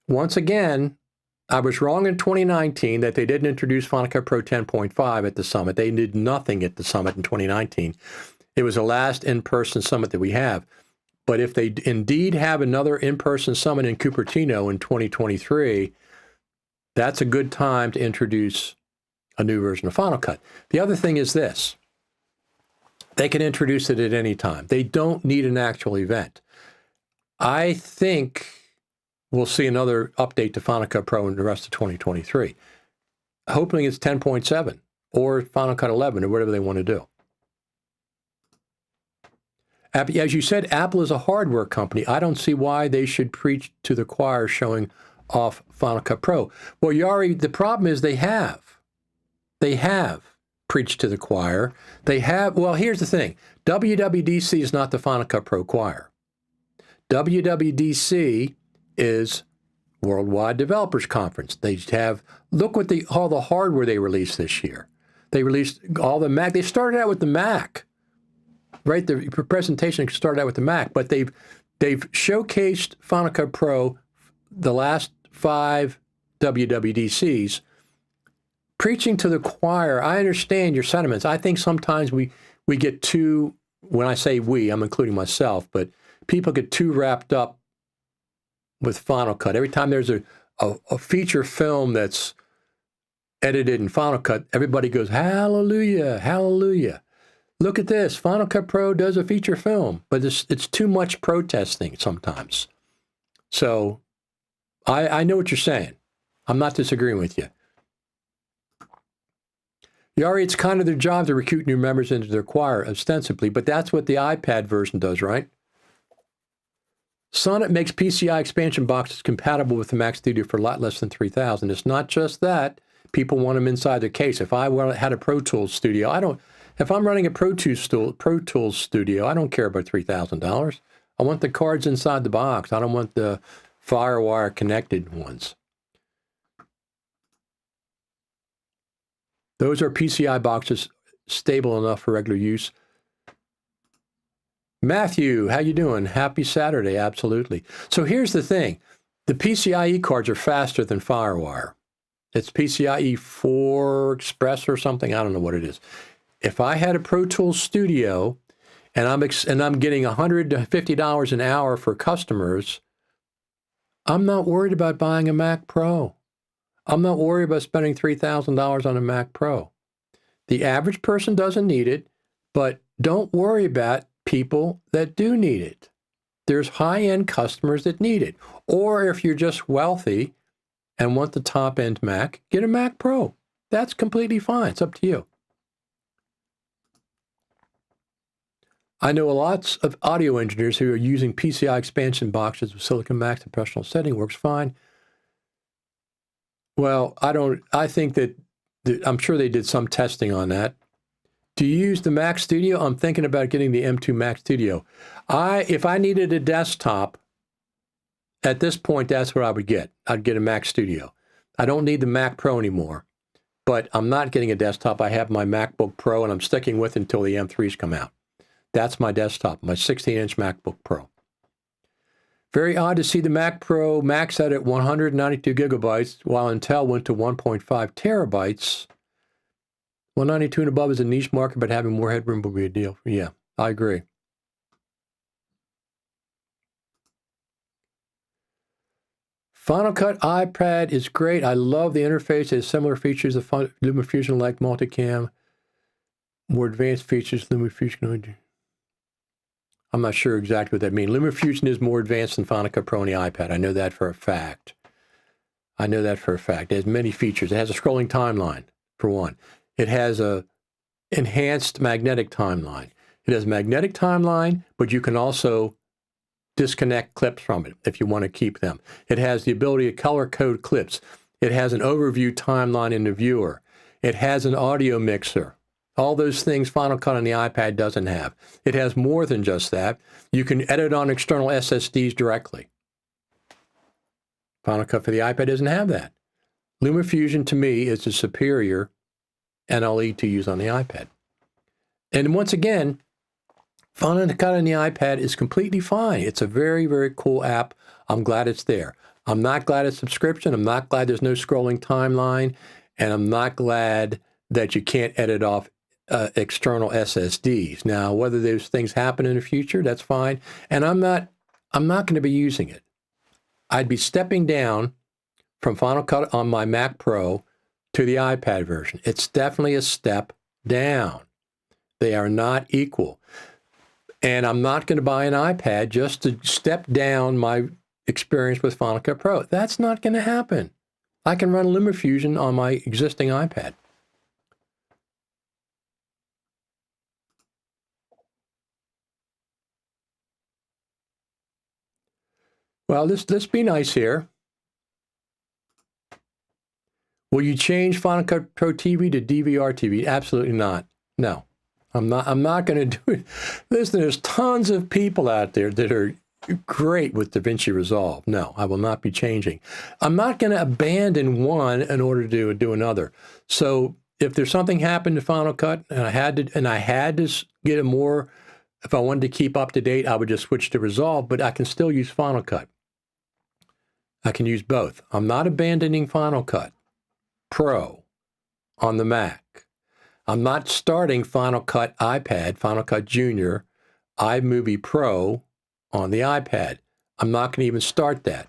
Once again, I was wrong in 2019 that they didn't introduce Final Cut Pro 10.5 at the summit. They did nothing at the summit in 2019. It was the last in-person summit that we have. But if they indeed have another in-person summit in Cupertino in 2023, that's a good time to introduce a new version of Final Cut. The other thing is this. They can introduce it at any time. They don't need an actual event. I think we'll see another update to Final Cut Pro in the rest of 2023. Hoping it's 10.7 or Final Cut 11 or whatever they want to do. As you said, Apple is a hardware company. I don't see why they should preach to the choir showing off Final Cut Pro. Well, Yari, the problem is they have preached to the choir. Well, here's the thing. WWDC is not the Final Cut Pro choir. WWDC is Worldwide Developers Conference. They have, look what all the hardware they released this year. They released all the Mac. They started out with the Mac. Right, the presentation started out with the Mac, but they've showcased Final Cut Pro the last 5 WWDCs, preaching to the choir. I understand your sentiments. I think sometimes we get too, when I say we, I'm including myself, but people get too wrapped up with Final Cut. Every time there's a feature film that's edited in Final Cut, everybody goes, hallelujah, hallelujah. Look at this. Final Cut Pro does a feature film, but it's too much protesting sometimes. So I know what you're saying. I'm not disagreeing with you. Yari, it's kind of their job to recruit new members into their choir, ostensibly, but that's what the iPad version does, right? Sonnet makes PCI expansion boxes compatible with the Mac Studio for a lot less than $3,000. It's not just that. People want them inside their case. If I had a Pro Tools studio, if I'm running a Pro Tools studio, I don't care about $3,000. I want the cards inside the box. I don't want the FireWire connected ones. Those are PCI boxes stable enough for regular use. Matthew, how you doing? Happy Saturday, absolutely. So here's the thing. The PCIe cards are faster than FireWire. It's PCIe 4 Express or something. I don't know what it is. If I had a Pro Tools studio and I'm getting $150 an hour for customers, I'm not worried about buying a Mac Pro. I'm not worried about spending $3,000 on a Mac Pro. The average person doesn't need it, but don't worry about people that do need it. There's high-end customers that need it. Or if you're just wealthy and want the top-end Mac, get a Mac Pro. That's completely fine. It's up to you. I know lots of audio engineers who are using PCI expansion boxes with Silicon Macs in professional setting. Works fine. Well, I think that I'm sure they did some testing on that. Do you use the Mac Studio? I'm thinking about getting the M2 Mac Studio. If I needed a desktop, at this point, that's what I would get. I'd get a Mac Studio. I don't need the Mac Pro anymore, but I'm not getting a desktop. I have my MacBook Pro, and I'm sticking with it until the M3s come out. That's my desktop, my 16-inch MacBook Pro. Very odd to see the Mac Pro max out at 192 gigabytes, while Intel went to 1.5 terabytes. 192 and above is a niche market, but having more headroom will be a deal. Yeah, I agree. Final Cut iPad is great. I love the interface. It has similar features of LumaFusion like multicam. More advanced features, LumaFusion. I'm not sure exactly what that means. LumaFusion is more advanced than Final Cut Pro on the iPad. I know that for a fact. It has many features. It has a scrolling timeline, for one. It has a enhanced magnetic timeline. It has a magnetic timeline, but you can also disconnect clips from it if you want to keep them. It has the ability to color code clips. It has an overview timeline in the viewer. It has an audio mixer. All those things Final Cut on the iPad doesn't have. It has more than just that. You can edit on external SSDs directly. Final Cut for the iPad doesn't have that. LumaFusion, to me, is the superior NLE to use on the iPad. And once again, Final Cut on the iPad is completely fine. It's a very, very cool app. I'm glad it's there. I'm not glad it's subscription. I'm not glad there's no scrolling timeline. And I'm not glad that you can't edit off external SSDs. Now, whether those things happen in the future, that's fine. And I'm not going to be using it. I'd be stepping down from Final Cut on my Mac Pro to the iPad version. It's definitely a step down. They are not equal. And I'm not going to buy an iPad just to step down my experience with Final Cut Pro. That's not going to happen. I can run LumaFusion on my existing iPad. Well, let's be nice here. Will you change Final Cut Pro TV to DVR TV? Absolutely not. No, I'm not going to do it. Listen, there's tons of people out there that are great with DaVinci Resolve. No, I will not be changing. I'm not going to abandon one in order to do another. So if there's something happened to Final Cut and I had to get a more, if I wanted to keep up to date, I would just switch to Resolve, but I can still use Final Cut. I can use both. I'm not abandoning Final Cut Pro on the Mac. I'm not starting Final Cut iPad, Final Cut Junior, iMovie Pro on the iPad. I'm not going to even start that.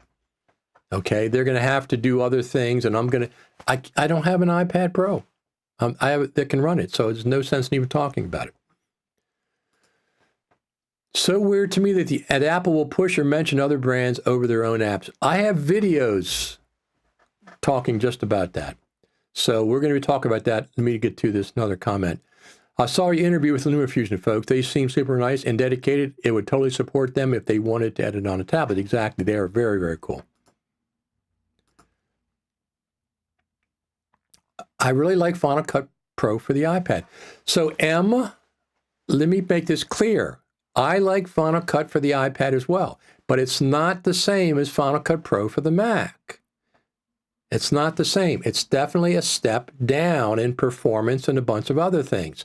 Okay, they're going to have to do other things, and I don't have an iPad Pro. I have that can run it, so there's no sense in even talking about it. So weird to me that Apple will push or mention other brands over their own apps. I have videos talking just about that. So we're going to be talking about that. Let me get to this another comment. I saw your interview with the LumaFusion folks. They seem super nice and dedicated. It would totally support them if they wanted to edit on a tablet. Exactly. They are very, very cool. I really like Final Cut Pro for the iPad. So let me make this clear. I like Final Cut for the iPad as well, but it's not the same as Final Cut Pro for the Mac. It's not the same. It's definitely a step down in performance and a bunch of other things.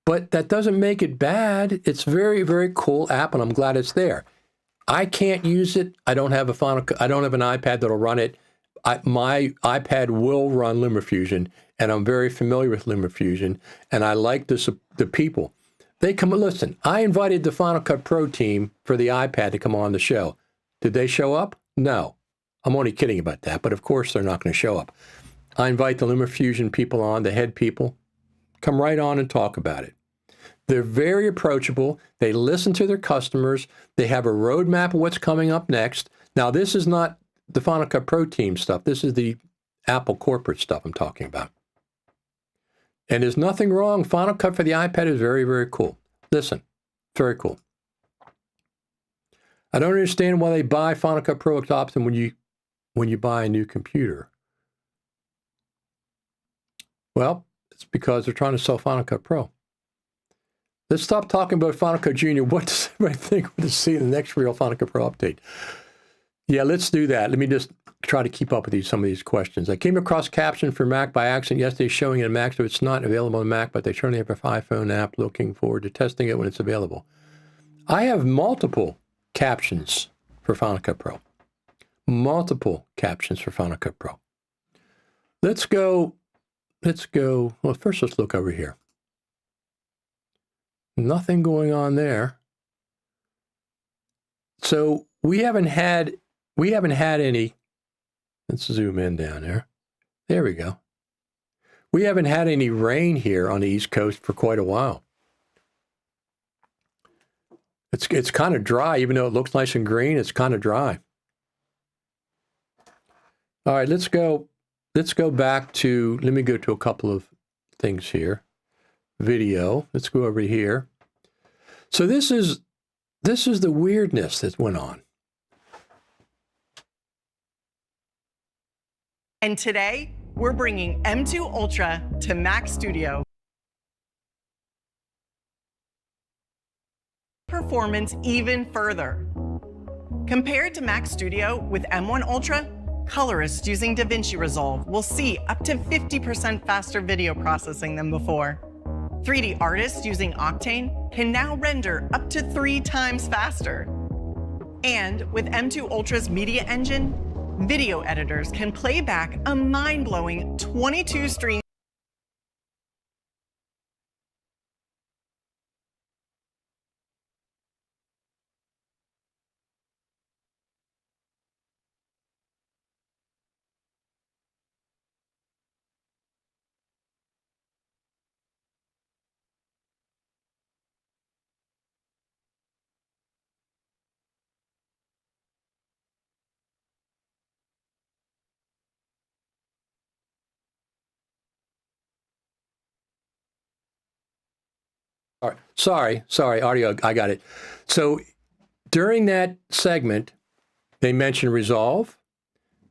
But that doesn't make it bad. It's a very, very cool app, and I'm glad it's there. I can't use it. I don't have an iPad that'll run it. My iPad will run LumaFusion, and I'm very familiar with LumaFusion, and I like the people. They come, listen, I invited the Final Cut Pro team for the iPad to come on the show. Did they show up? No. I'm only kidding about that, but of course they're not going to show up. I invite the LumaFusion people on, the head people, come right on and talk about it. They're very approachable. They listen to their customers. They have a roadmap of what's coming up next. Now, this is not the Final Cut Pro team stuff. This is the Apple corporate stuff I'm talking about. And there's nothing wrong. Final Cut for the iPad is very, very cool. Listen, very cool. I don't understand why they buy Final Cut Pro option when you buy a new computer. Well, it's because they're trying to sell Final Cut Pro. Let's stop talking about Final Cut Junior. What does everybody think to see the next real Final Cut Pro update? Yeah, let's do that. Let me just try to keep up with some of these questions. I came across caption for Mac by accident yesterday showing it on Mac, so it's not available on Mac, but they certainly have an iPhone app. Looking forward to testing it when it's available. I have multiple captions for Final Cut Pro. Multiple captions for Final Cut Pro. Let's go. Well, first let's look over here. Nothing going on there. So we haven't had any. Let's zoom in down there. There we go. We haven't had any rain here on the East Coast for quite a while. It's kind of dry, even though it looks nice and green. It's kind of dry. All right, let's go back to. Let me go to a couple of things here. Video. Let's go over here. So this is the weirdness that went on. And today, we're bringing M2 Ultra to Mac Studio. Performance even further. Compared to Mac Studio with M1 Ultra, colorists using DaVinci Resolve will see up to 50% faster video processing than before. 3D artists using Octane can now render up to 3 times faster. And with M2 Ultra's media engine, video editors can play back a mind-blowing 22 streams Sorry, audio, I got it. So during that segment, they mention Resolve,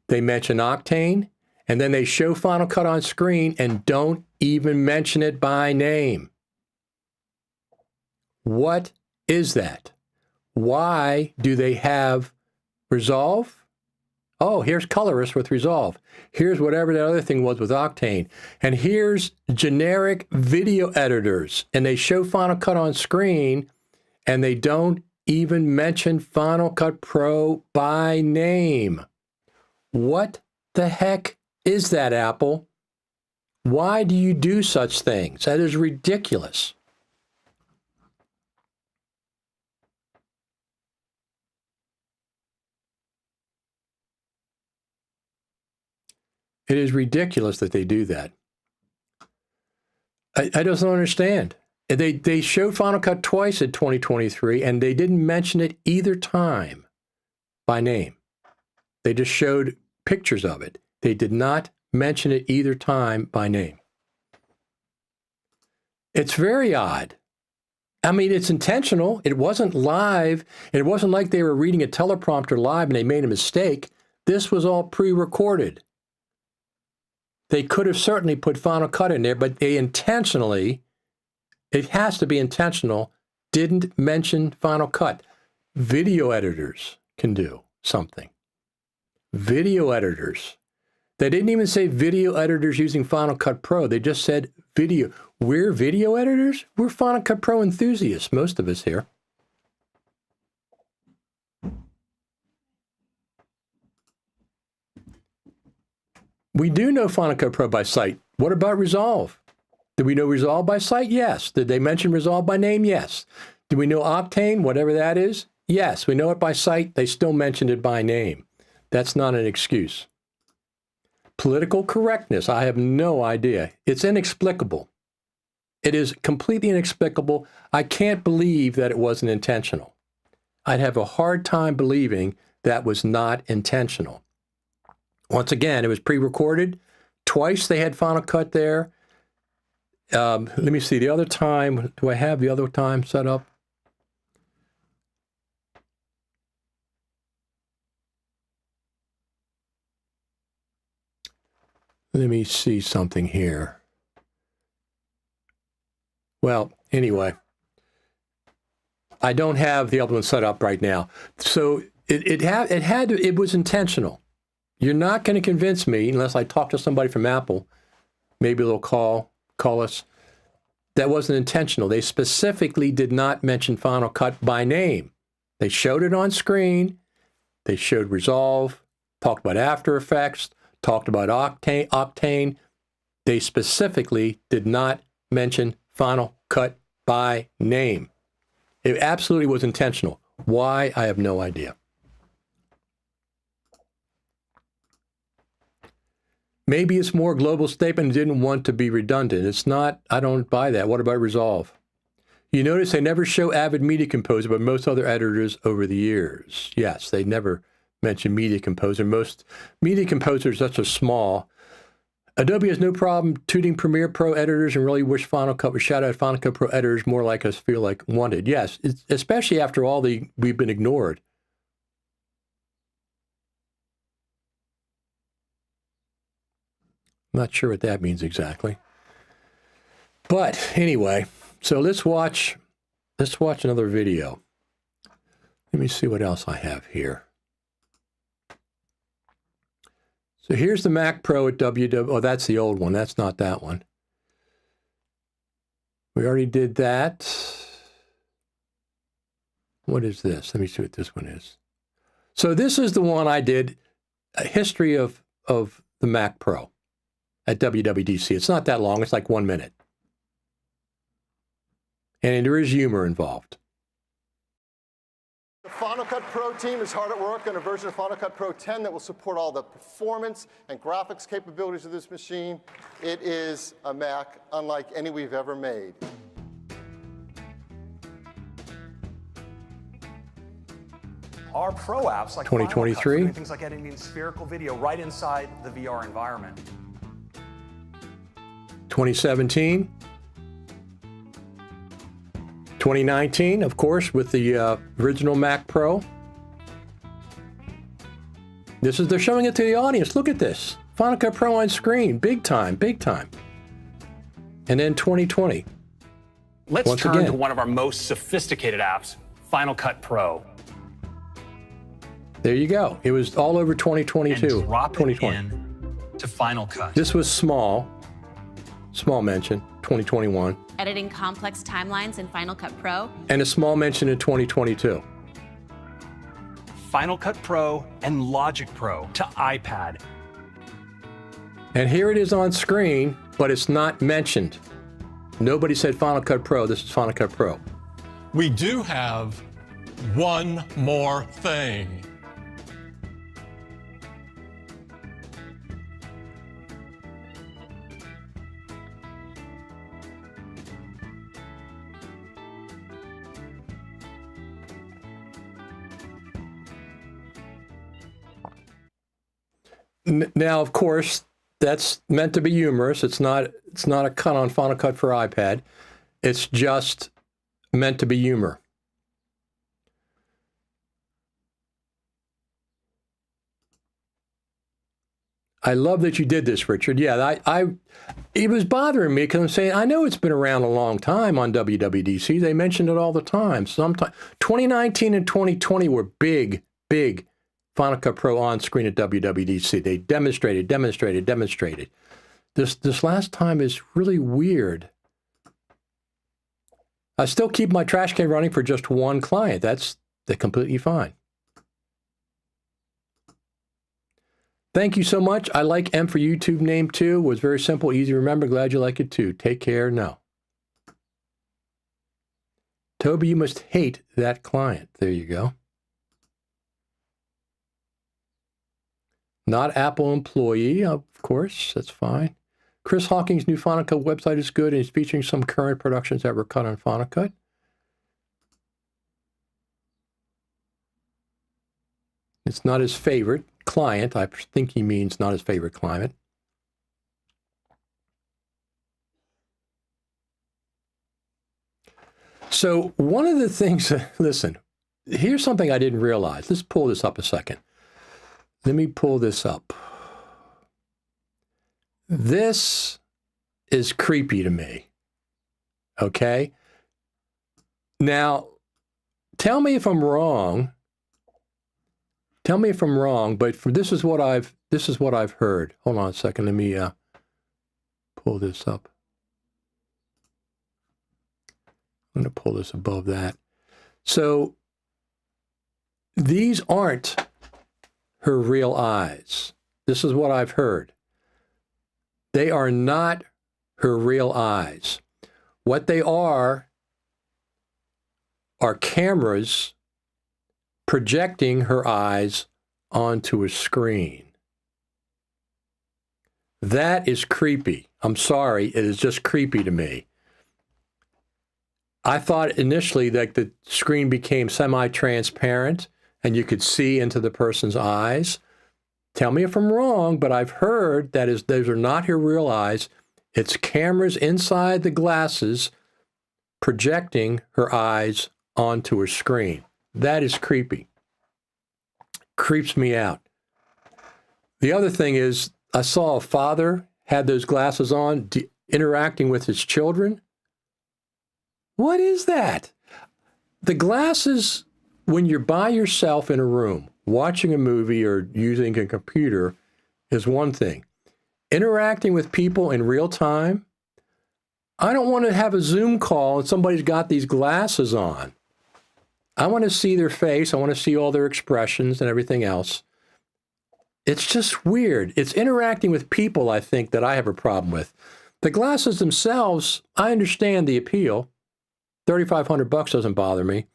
they mention Octane, and then they show Final Cut on screen and don't even mention it by name. What is that? Why do they have Resolve? Oh, here's Colorist with Resolve. Here's whatever that other thing was with Octane. And here's generic video editors. And they show Final Cut on screen, and they don't even mention Final Cut Pro by name. What the heck is that, Apple? Why do you do such things? That is ridiculous. It is ridiculous that they do that. I just don't understand. They showed Final Cut twice in 2023, and they didn't mention it either time by name. They just showed pictures of it. They did not mention it either time by name. It's very odd. I mean, it's intentional. It wasn't live. It wasn't like they were reading a teleprompter live and they made a mistake. This was all pre-recorded. They could have certainly put Final Cut in there, but they intentionally, it has to be intentional, didn't mention Final Cut. Video editors can do something. Video editors. They didn't even say video editors using Final Cut Pro. They just said video. We're video editors? We're Final Cut Pro enthusiasts, most of us here. We do know Final Cut Pro by sight. What about Resolve? Do we know Resolve by sight? Yes. Did they mention Resolve by name? Yes. Do we know Octane, whatever that is? Yes. We know it by sight. They still mentioned it by name. That's not an excuse. Political correctness, I have no idea. It's inexplicable. It is completely inexplicable. I can't believe that it wasn't intentional. I'd have a hard time believing that was not intentional. Once again, it was pre-recorded. Twice they had Final Cut there. Let me see, the other time, do I have the other time set up? Let me see something here. Well, anyway, I don't have the other one set up right now. So it was intentional. You're not going to convince me, unless I talk to somebody from Apple, maybe they'll call us. That wasn't intentional. They specifically did not mention Final Cut by name. They showed it on screen. They showed Resolve, talked about After Effects, talked about Octane. They specifically did not mention Final Cut by name. It absolutely was intentional. Why? I have no idea. Maybe it's more global statement and didn't want to be redundant. It's not, I don't buy that. What about Resolve? You notice they never show Avid Media Composer, but most other editors over the years. Yes, they never mention Media Composer. Most Media Composer is such a small. Adobe has no problem tuning Premiere Pro editors and really wish Final Cut would shout out Final Cut Pro editors more like us feel like wanted. Yes, especially after all we've been ignored. Not sure what that means exactly. But anyway, so let's watch another video. Let me see what else I have here. So here's the Mac Pro at WW. Oh, that's the old one. That's not that one. We already did that. What is this? Let me see what this one is. So this is the one I did, a history of the Mac Pro at WWDC. It's not that long. It's like 1 minute. And there is humor involved. The Final Cut Pro team is hard at work on a version of Final Cut Pro 10 that will support all the performance and graphics capabilities of this machine. It is a Mac unlike any we've ever made. Our pro apps like 2023, doing things like editing spherical video right inside the VR environment. 2017, 2019, of course, with the original Mac Pro. They're showing it to the audience. Look at this. Final Cut Pro on screen. Big time, big time. And then 2020. Let's Once turn again. to one of our most sophisticated apps, Final Cut Pro. There you go. It was all over 2022. And drop it 2020. in to Final Cut. This was small mention, 2021. Editing complex timelines in Final Cut Pro. And a small mention in 2022. Final Cut Pro and Logic Pro to iPad. And here it is on screen, but it's not mentioned. Nobody said Final Cut Pro. This is Final Cut Pro. We do have one more thing. Now, of course, that's meant to be humorous. It's not a cut on Final Cut for iPad. It's just meant to be humor. I love that you did this, Richard. Yeah, it was bothering me because I'm saying, I know it's been around a long time on WWDC. They mentioned it all the time. Sometime 2019 and 2020 were big Final Cut Pro on screen at WWDC. They demonstrated. This last time is really weird. I still keep my trash can running for just one client. They're completely fine. Thank you so much. I like M for YouTube name too. Was very simple, easy to remember. Glad you like it too. Take care. No. Toby, you must hate that client. There you go. Not Apple employee, of course. That's fine. Chris Hawking's new Final Cut website is good and is featuring some current productions that were cut on Final Cut. It's not his favorite client. I think he means not his favorite client. So one of the things, listen, here's something I didn't realize. Let's pull this up a second. Let me pull this up. This is creepy to me. Okay? Now, tell me if I'm wrong. Tell me if I'm wrong, but this is what I've heard. Hold on a second. Let me pull this up. I'm going to pull this above that. So these aren't her real eyes. This is what I've heard. They are not her real eyes. What they are cameras projecting her eyes onto a screen. That is creepy. I'm sorry, it is just creepy to me. I thought initially that the screen became semi-transparent and you could see into the person's eyes. Tell me if I'm wrong, but I've heard that those are not her real eyes. It's cameras inside the glasses projecting her eyes onto a screen. That is creepy. Creeps me out. The other thing is, I saw a father had those glasses on, interacting with his children. What is that? The glasses, when you're by yourself in a room, watching a movie or using a computer, is one thing. Interacting with people in real time, I don't want to have a Zoom call and somebody's got these glasses on. I want to see their face. I want to see all their expressions and everything else. It's just weird. It's interacting with people, I think, that I have a problem with. The glasses themselves, I understand the appeal. $3,500 doesn't bother me.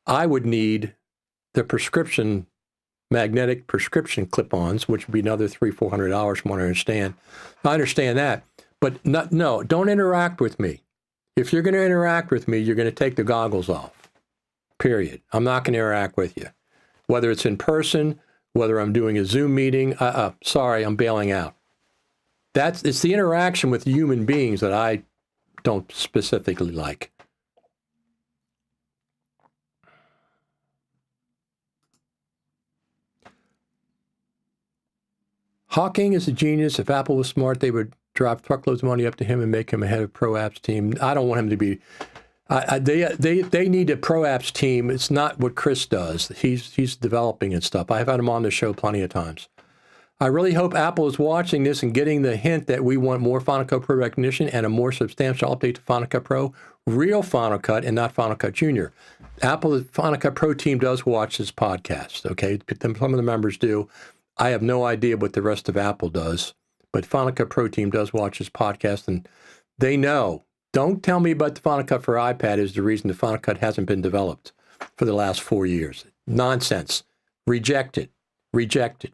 I would need the prescription, magnetic prescription clip-ons, which would be another $300-400 from what I understand. I understand that. But no, don't interact with me. If you're going to interact with me, you're going to take the goggles off. Period. I'm not going to interact with you. Whether it's in person, whether I'm doing a Zoom meeting, sorry, I'm bailing out. It's the interaction with human beings that I don't specifically like. Hawking is a genius. If Apple was smart, they would drop truckloads of money up to him and make him a head of Pro Apps team. I don't want him to be. They need a Pro Apps team. It's not what Chris does. He's developing and stuff. I've had him on the show plenty of times. I really hope Apple is watching this and getting the hint that we want more Final Cut Pro recognition and a more substantial update to Final Cut Pro, real Final Cut and not Final Cut Junior. Apple's Final Cut Pro team does watch this podcast, okay? Some of the members do. I have no idea what the rest of Apple does, but Final Cut Pro team does watch this podcast, and they know. Don't tell me about the Final Cut for iPad is the reason the Final Cut hasn't been developed for the last 4 years. Nonsense. Reject it. Reject it.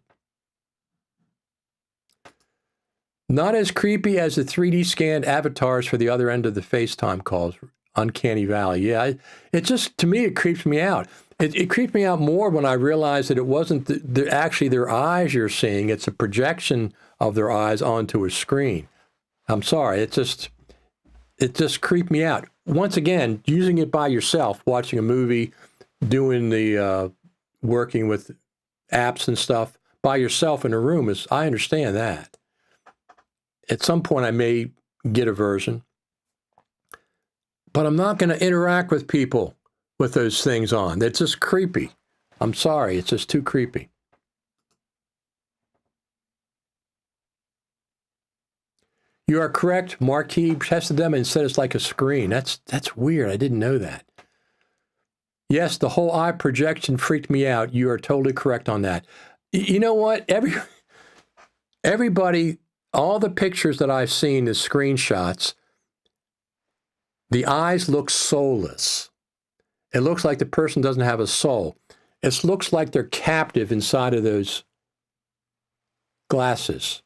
Not as creepy as the 3D scanned avatars for the other end of the FaceTime calls. Uncanny Valley. Yeah, it just, to me, it creeps me out. It creeped me out more when I realized that it wasn't actually their eyes you're seeing. It's a projection of their eyes onto a screen. I'm sorry. It just creeped me out. Once again, using it by yourself, watching a movie, doing the working with apps and stuff by yourself in a room is, I understand that. At some point, I may get a version, but I'm not going to interact with people with those things on. That's just creepy. I'm sorry. It's just too creepy. You are correct. Marquee tested them and said it's like a screen. That's weird. I didn't know that. Yes, the whole eye projection freaked me out. You are totally correct on that. You know what? Everybody, all the pictures that I've seen, the screenshots, the eyes look soulless. It looks like the person doesn't have a soul. It looks like they're captive inside of those glasses,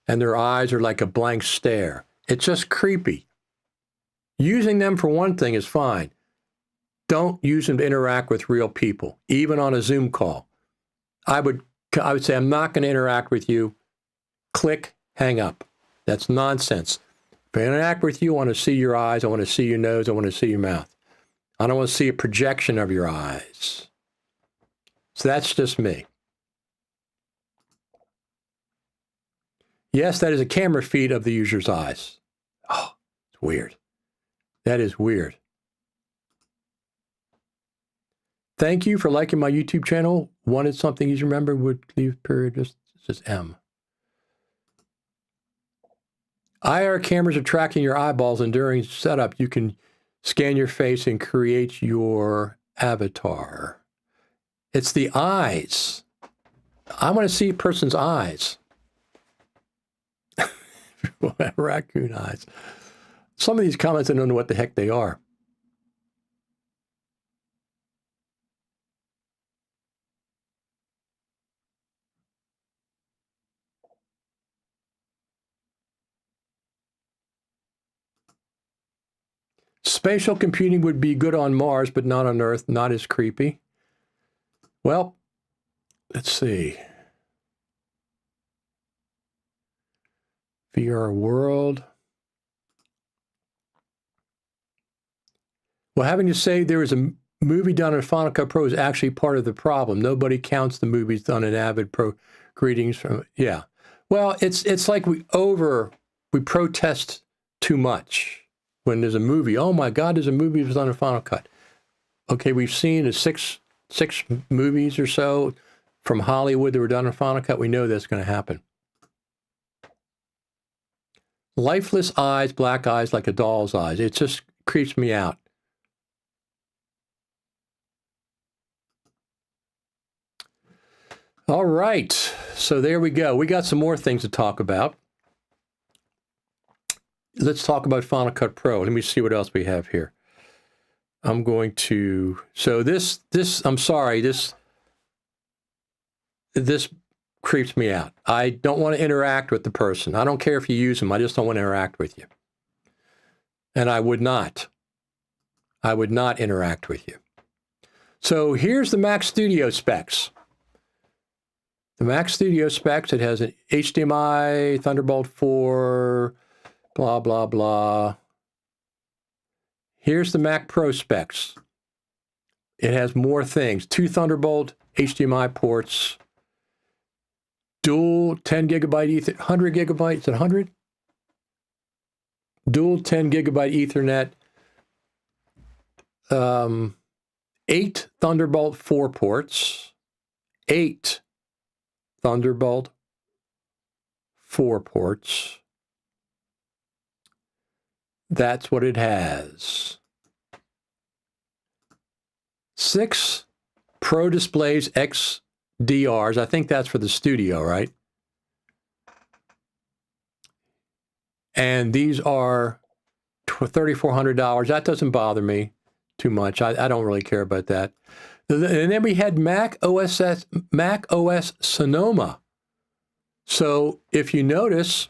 and their eyes are like a blank stare. It's just creepy. Using them for one thing is fine. Don't use them to interact with real people, even on a Zoom call. I would say, I'm not going to interact with you. Click, hang up. That's nonsense. If I interact with you, I want to see your eyes, I want to see your nose, I want to see your mouth. I don't want to see a projection of your eyes. So that's just me. Yes, that is a camera feed of the user's eyes. Oh, it's weird. That is weird. Thank you for liking my YouTube channel. Wanted something you remember would leave period. Just says M. IR cameras are tracking your eyeballs, and during setup, you can scan your face and create your avatar. It's the eyes. I want to see a person's eyes. Raccoon eyes. Some of these comments, I don't know what the heck they are. Spatial computing would be good on Mars, but not on Earth, not as creepy. Well, let's see. VR world. Well, having to say there is a movie done in Final Cut Pro is actually part of the problem. Nobody counts the movies done in Avid Pro. Greetings from, yeah. Well, it's like we protest too much. When there's a movie, oh my God, there's a movie that was done in Final Cut. Okay, we've seen six movies or so from Hollywood that were done in Final Cut. We know that's going to happen. Lifeless eyes, black eyes like a doll's eyes. It just creeps me out. All right, so there we go. We got some more things to talk about. Let's talk about Final Cut Pro. Let me see what else we have here. I'm going to, so this, I'm sorry, this creeps me out. I don't want to interact with the person. I don't care if you use them. I just don't want to interact with you. And I would not interact with you. So here's the Mac Studio specs. The Mac Studio specs, it has an HDMI, Thunderbolt 4, blah, blah, blah. Here's the Mac Pro specs. It has more things. 2 Thunderbolt HDMI ports, dual 10 gigabyte Ether, 100 gigabytes, is it 100? Dual 10 gigabyte Ethernet, 8 Thunderbolt 4 ports, 8 Thunderbolt 4 ports. That's what it has. 6 Pro Displays XDRs. I think that's for the studio, right? And these are $3,400. That doesn't bother me too much. I don't really care about that. And then we had Mac OS Sonoma. So if you notice,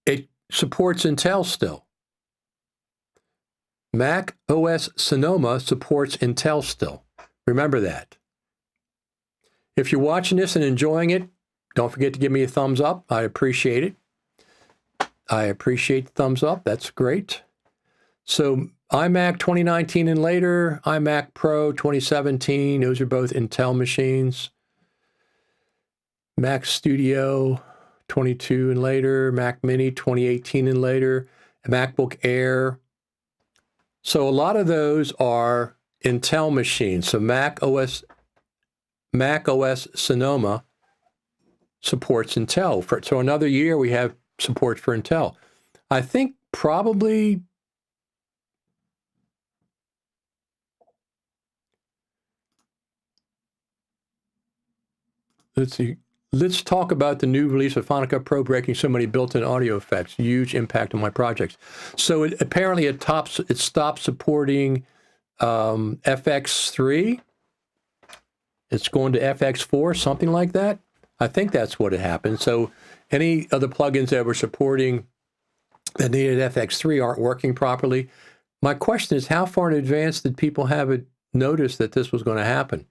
it supports Intel still. Mac OS Sonoma supports Intel still. Remember that. If you're watching this and enjoying it, don't forget to give me a thumbs up. I appreciate it. I appreciate the thumbs up. That's great. So iMac 2019 and later, iMac Pro 2017. Those are both Intel machines. Mac Studio 22 and later, Mac Mini 2018 and later, MacBook Air. So a lot of those are Intel machines. So Mac OS Sonoma supports Intel. So another year we have support for Intel. I think probably let's see. Let's talk about the new release of Final Cut Pro breaking so many built-in audio effects. Huge impact on my projects. So apparently it stopped supporting FX3. It's going to FX4, something like that. I think that's what had happened. So any of the plugins that were supporting that needed FX3 aren't working properly. My question is, how far in advance did people have it notice that this was going to happen?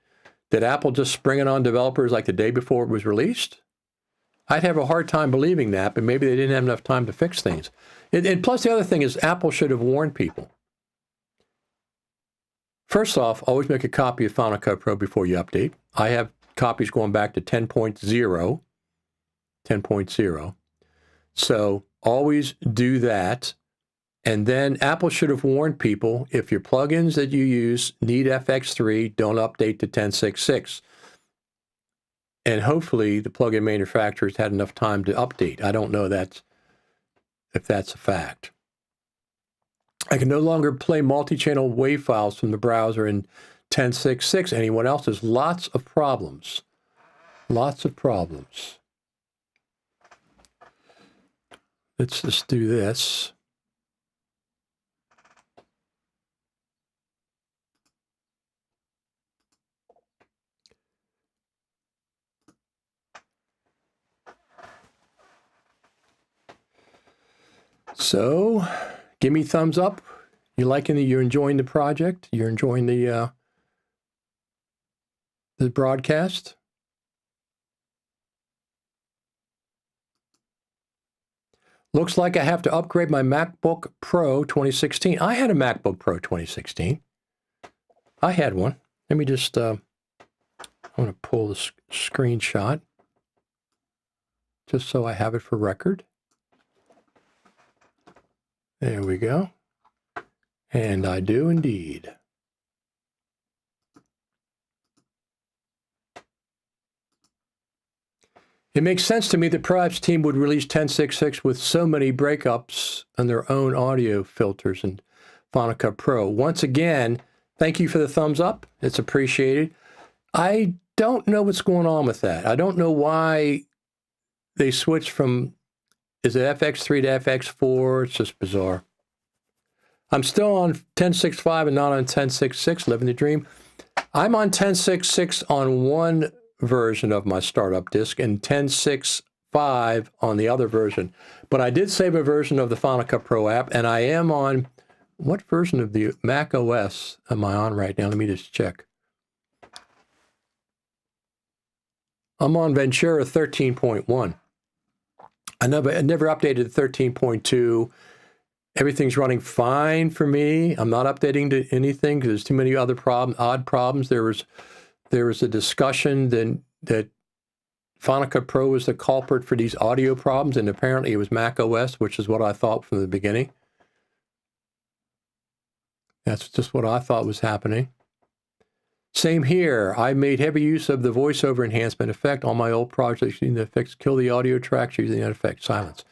Did Apple just spring it on developers like the day before it was released? I'd have a hard time believing that, but maybe they didn't have enough time to fix things. And plus, the other thing is Apple should have warned people. First off, always make a copy of Final Cut Pro before you update. I have copies going back to 10.0. 10.0. So always do that. And then Apple should have warned people, if your plugins that you use need FX3, don't update to 10.6.6. And hopefully the plugin manufacturers had enough time to update. I don't know if that's a fact. I can no longer play multi-channel WAV files from the browser in 10.6.6. Anyone else? There's lots of problems. Lots of problems. Let's just do this. So, give me thumbs up. You're enjoying the project. You're enjoying the broadcast. Looks like I have to upgrade my MacBook Pro 2016. I had a MacBook Pro 2016. I had one. Let me just, I'm going to pull the screenshot just so I have it for record. There we go. And I do indeed. It makes sense to me that Proapps team would release 10.6.6 with so many breakups on their own audio filters in Final Cut Pro. Once again, thank you for the thumbs up. It's appreciated. I don't know what's going on with that. I don't know why they switched from, is it FX3 to FX4? It's just bizarre. I'm still on 10.6.5 and not on 10.6.6, living the dream. I'm on 10.6.6 on one version of my startup disk and 10.6.5 on the other version. But I did save a version of the Final Cut Pro app, and I am on, what version of the Mac OS am I on right now? Let me just check. I'm on Ventura 13.1. I never updated to 13.2. Everything's running fine for me. I'm not updating to anything because there's too many other odd problems. There was a discussion that Final Cut Pro was the culprit for these audio problems, and apparently it was Mac OS, which is what I thought from the beginning. That's just what I thought was happening. Same here. I made heavy use of the voiceover enhancement effect on my old projects using the effects, kill the audio tracks using that effect, silence.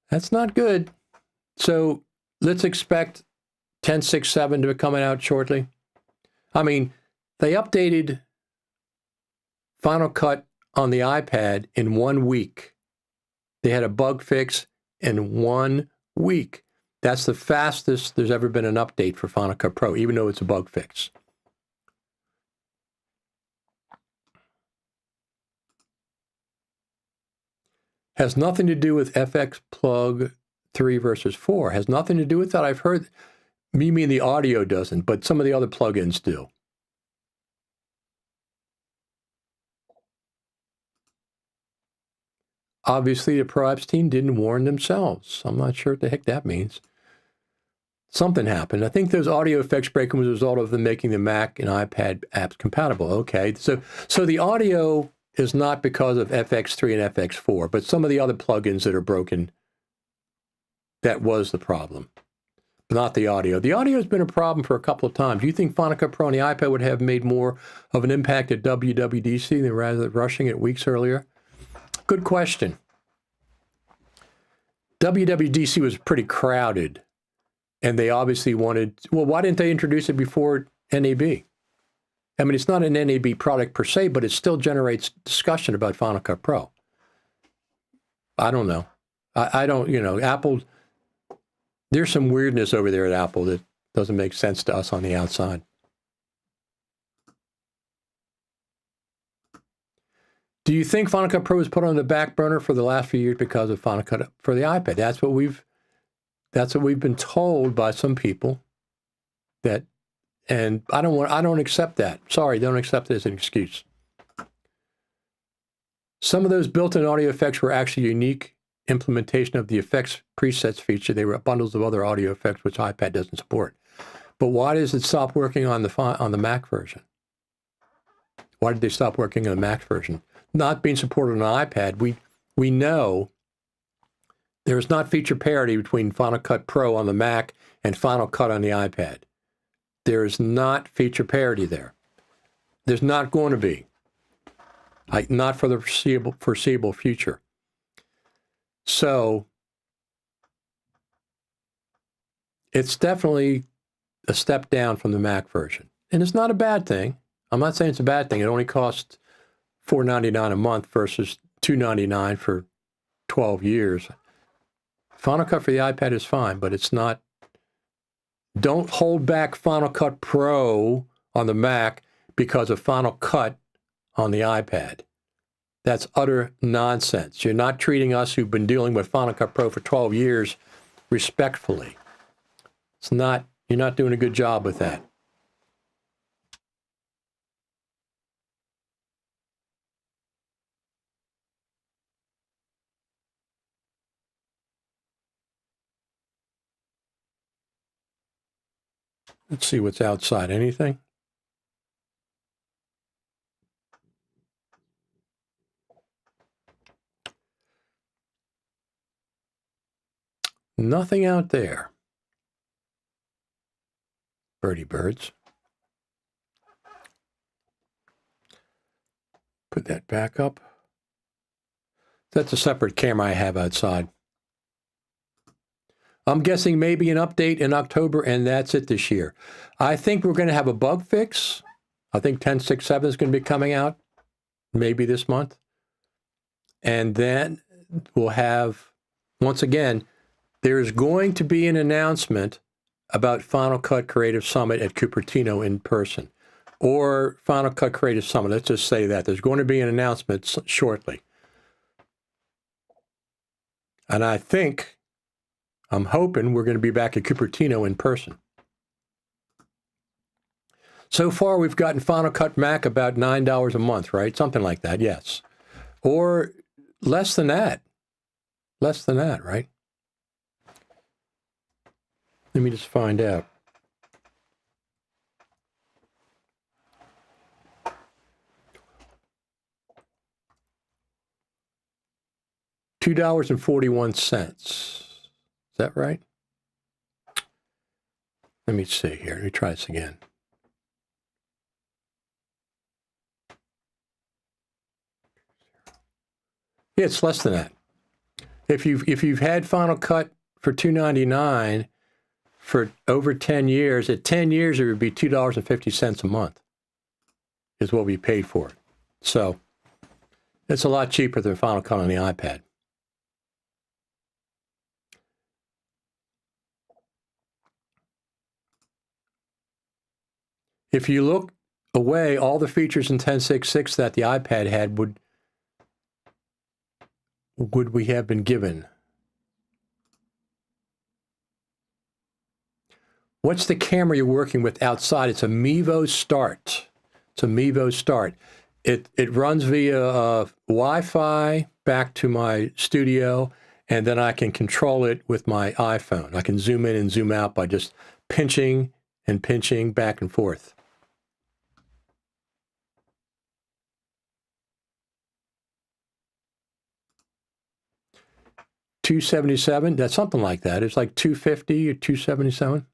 That's not good. So let's expect 10.6.7 to be coming out shortly. I mean, they updated Final Cut on the iPad in 1 week. They had a bug fix in 1 week. That's the fastest there's ever been an update for Final Cut Pro, even though it's a bug fix. Has nothing to do with FX Plug 3 versus 4. Has nothing to do with that. I've heard, me mean the audio doesn't, but some of the other plugins do. Obviously, the Pro Apps team didn't warn themselves. I'm not sure what the heck that means. Something happened. I think those audio effects breaking was a result of them making the Mac and iPad apps compatible. Okay, so the audio is not because of FX3 and FX4, but some of the other plugins that are broken, that was the problem, not the audio. The audio has been a problem for a couple of times. Do you think Final Cut Pro on the iPad would have made more of an impact at WWDC than rather than rushing it weeks earlier? Good question. WWDC was pretty crowded, and they obviously wanted, well, why didn't they introduce it before NAB? I mean, it's not an NAB product per se, but it still generates discussion about Final Cut Pro. I don't know. I don't, Apple, there's some weirdness over there at Apple that doesn't make sense to us on the outside. Do you think Final Cut Pro was put on the back burner for the last few years because of Final Cut for the iPad? That's what we've been told by some people. And I don't accept that. Sorry, don't accept it as an excuse. Some of those built-in audio effects were actually unique implementation of the effects presets feature. They were bundles of other audio effects which iPad doesn't support. But why does it stop working on the Mac version? Why did they stop working on the Mac version? Not being supported on iPad, we know there's not feature parity between Final Cut Pro on the Mac and Final Cut on the iPad. There's not feature parity there. There's not going to be. Not for the foreseeable future. So it's definitely a step down from the Mac version. And it's not a bad thing. I'm not saying it's a bad thing. It only costs $4.99 a month versus $2.99 for 12 years. Final Cut for the iPad is fine, but it's not. Don't hold back Final Cut Pro on the Mac because of Final Cut on the iPad. That's utter nonsense. You're not treating us who've been dealing with Final Cut Pro for 12 years respectfully. You're not doing a good job with that. Let's see what's outside. Anything? Nothing out there. Birdie birds. Put that back up. That's a separate camera I have outside. I'm guessing maybe an update in October, and that's it this year. I think we're going to have a bug fix. I think 10.6.7 is going to be coming out maybe this month. And then we'll have, once again, there's going to be an announcement about Final Cut Creative Summit at Cupertino in person. Or Final Cut Creative Summit, let's just say that. There's going to be an announcement shortly. And I'm hoping we're going to be back at Cupertino in person. So far, we've gotten Final Cut Mac about $9 a month, right? Something like that, yes. Or less than that. Less than that, right? Let me just find out. $2.41. Is that right? Let me see here. Let me try this again. Yeah, it's less than that. If you've had Final Cut for $2.99 for over 10 years, at 10 years it would be $2.50 a month is what we paid for it. So it's a lot cheaper than Final Cut on the iPad. If you look away, all the features in 10.6.6 that the iPad had would we have been given? What's the camera you're working with outside? It's a Mevo Start. It's a Mevo Start. It runs via Wi-Fi back to my studio, and then I can control it with my iPhone. I can zoom in and zoom out by just pinching and pinching back and forth. $277. That's something like that. It's like $250 or $277.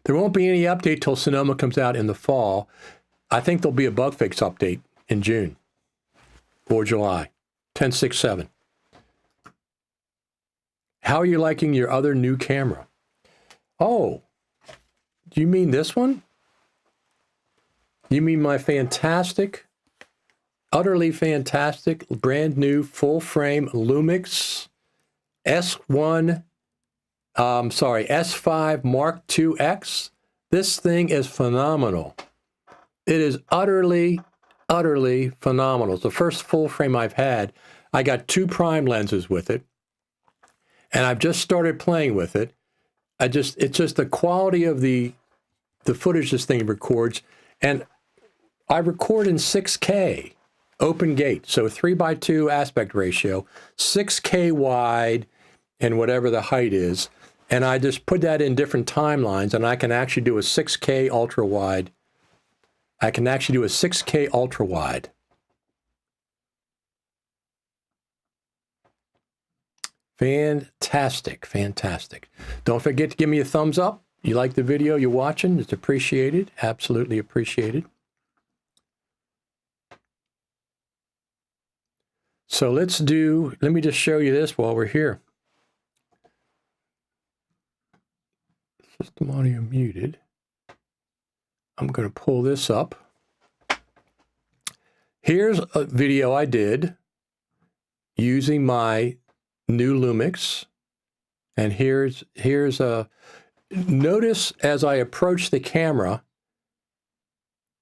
There won't be any update till Sonoma comes out in the fall. I think there'll be a bug fix update in June or July. 10.6.7. How are you liking your other new camera? Oh, do you mean this one? You mean my fantastic, utterly fantastic, brand new full-frame Lumix S5 Mark IIX? This thing is phenomenal. It is utterly, utterly phenomenal. It's the first full frame I've had. I got 2 prime lenses with it, and I've just started playing with it. It's just the quality of the footage this thing records, and I record in 6K. Open gate, so 3:2 aspect ratio, 6K wide, and whatever the height is. And I just put that in different timelines, and I can actually do a 6K ultra wide. I can actually do a 6K ultra wide. Fantastic, fantastic. Don't forget to give me a thumbs up. You like the video you're watching? It's appreciated, absolutely appreciated. So let me just show you this while we're here. System audio muted. I'm going to pull this up. Here's a video I did using my new Lumix. And here's a, notice as I approach the camera,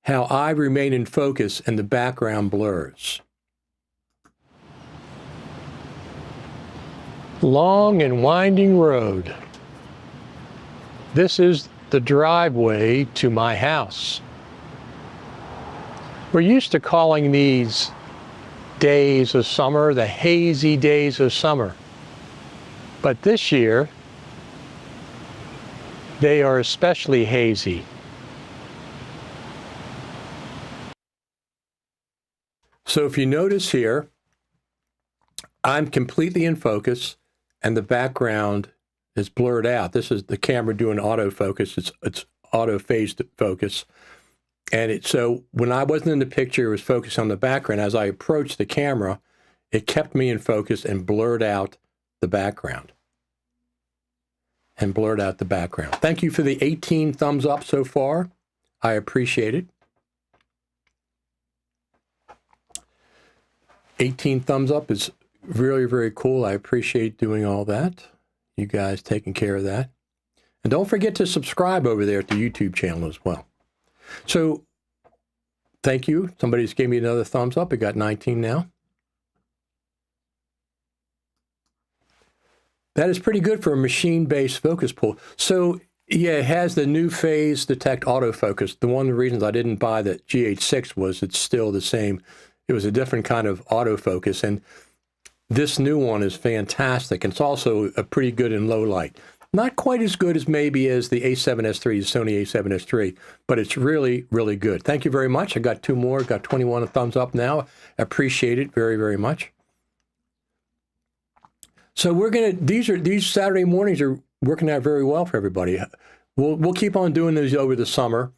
how I remain in focus and the background blurs. Long and winding road. This is the driveway to my house. We're used to calling these days of summer the hazy days of summer. But this year, they are especially hazy. So if you notice here, I'm completely in focus, and the background is blurred out. This is the camera doing autofocus. It's auto phased focus. And so when I wasn't in the picture, it was focused on the background. As I approached the camera, it kept me in focus and blurred out the background. Thank you for the 18 thumbs up so far. I appreciate it. 18 thumbs up is really, very cool. I appreciate doing all that. You guys taking care of that. And don't forget to subscribe over there at the YouTube channel as well. So, thank you. Somebody just gave me another thumbs up. I got 19 now. That is pretty good for a machine-based focus pull. So, yeah, it has the new phase detect autofocus. One of the reasons I didn't buy the GH6 was it's still the same. It was a different kind of autofocus, and this new one is fantastic. It's also pretty good in low light. Not quite as good as maybe as the A7S3, the Sony A7S3, but it's really, really good. Thank you very much. I got 2 more, got 21 thumbs up now. Appreciate it very, very much. So we're gonna, these Saturday mornings are working out very well for everybody. We'll keep on doing these over the summer.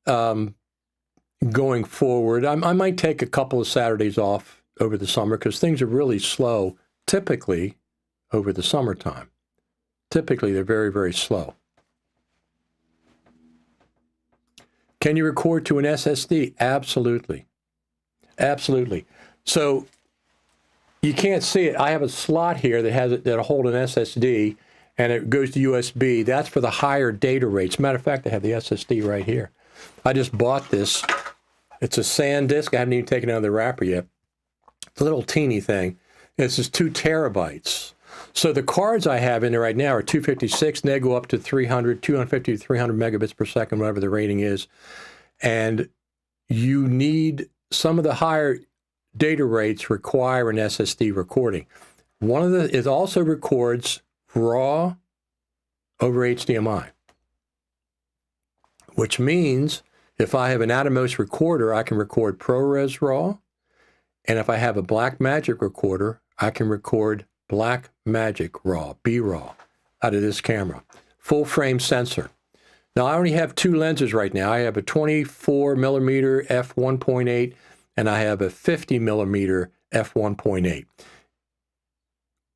Going forward, I might take a couple of Saturdays off over the summer because things are really slow, typically, over the summertime. Typically, they're very, very slow. Can you record to an SSD? Absolutely. Absolutely. So you can't see it. I have a slot here that has it that'll hold an SSD, and it goes to USB. That's for the higher data rates. Matter of fact, I have the SSD right here. I just bought this. It's a SanDisk. I haven't even taken it out of the wrapper yet. It's a little teeny thing. It's just 2 terabytes. So the cards I have in there right now are 256, and they go up to 250 to 300 megabits per second, whatever the rating is. And you need some of the higher data rates require an SSD recording. It also records RAW over HDMI, which means if I have an Atomos recorder, I can record ProRes RAW, and if I have a Blackmagic recorder, I can record Blackmagic RAW, B-RAW, out of this camera. Full frame sensor. Now I only have 2 lenses right now. I have a 24 millimeter f1.8 and I have a 50 millimeter f1.8.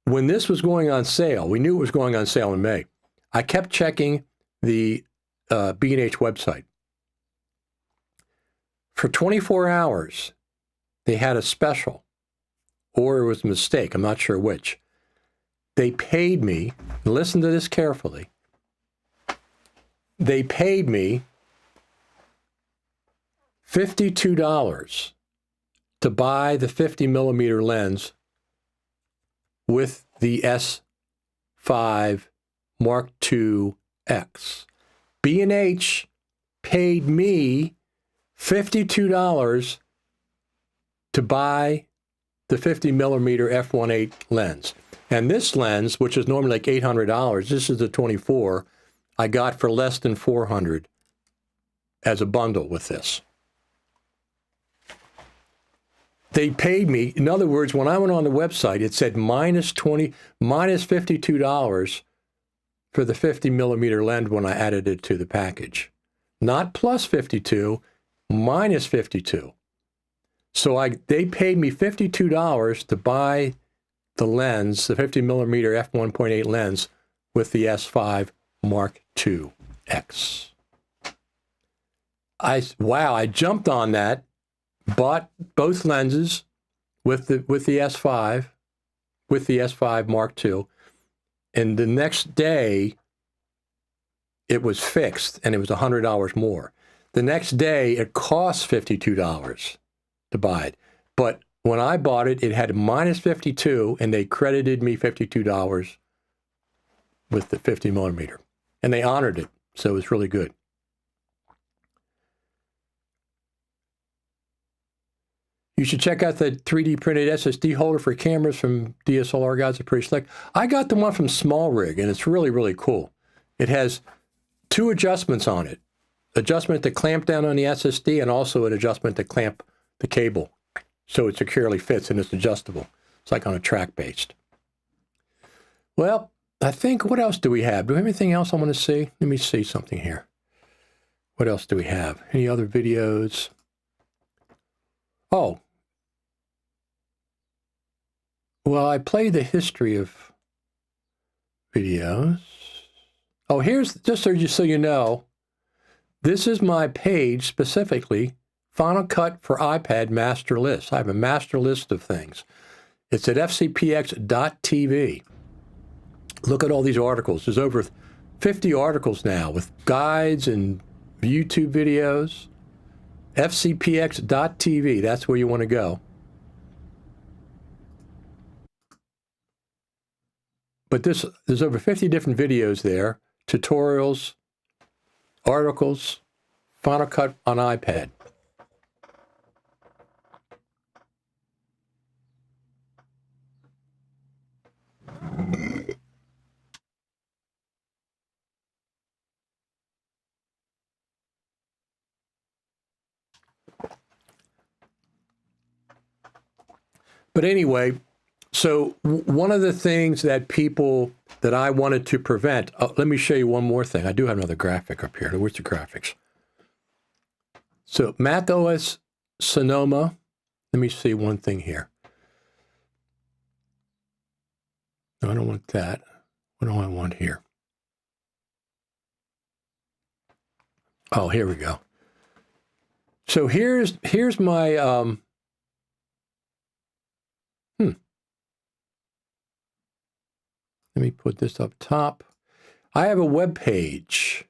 When this was going on sale, we knew it was going on sale in May. I kept checking the B&H website. For 24 hours, they had a special, or it was a mistake, I'm not sure which. They paid me, listen to this carefully, they paid me $52 to buy the 50 millimeter lens with the S5 Mark II X. B&H paid me $52 to buy the 50 millimeter f1.8 lens. And this lens, which is normally like $800, this is the 24, I got for less than $400 as a bundle with this. They paid me, in other words, when I went on the website, it said minus $52 for the 50 millimeter lens when I added it to the package. Not plus 52, minus 52. So they paid me $52 to buy the lens, the 50 millimeter f1.8 lens with the S5 Mark II X. Wow, I jumped on that, bought both lenses with the S5, with the S5 Mark II, and the next day it was fixed and it was $100 more. The next day it cost $52 to buy it, but when I bought it, it had minus 52, and they credited me $52 with the 50 millimeter, and they honored it, so it was really good. You should check out the 3D printed SSD holder for cameras from DSLR guys. Are pretty slick. I got the one from Small Rig, and it's really, really cool. It has 2 adjustments on it. Adjustment to clamp down on the SSD, and also an adjustment to clamp the cable, so it securely fits and it's adjustable. It's like on a track based. Well, I think, what else do we have? Do we have anything else I want to see? Let me see something here. What else do we have? Any other videos? Oh. Well, I played the history of videos. Oh, here's, just so you know, this is my page specifically, Final Cut for iPad master list. I have a master list of things. It's at fcpx.tv. Look at all these articles. There's over 50 articles now with guides and YouTube videos. fcpx.tv, that's where you want to go. But there's over 50 different videos there, tutorials, articles, Final Cut on iPad. But anyway, so one of the things that I wanted to prevent, let me show you one more thing. I do have another graphic up here. Where's the graphics? So Mac OS Sonoma, let me see one thing here. No, I don't want that. What do I want here? Oh, here we go. So here's my, let me put this up top. I have a web page.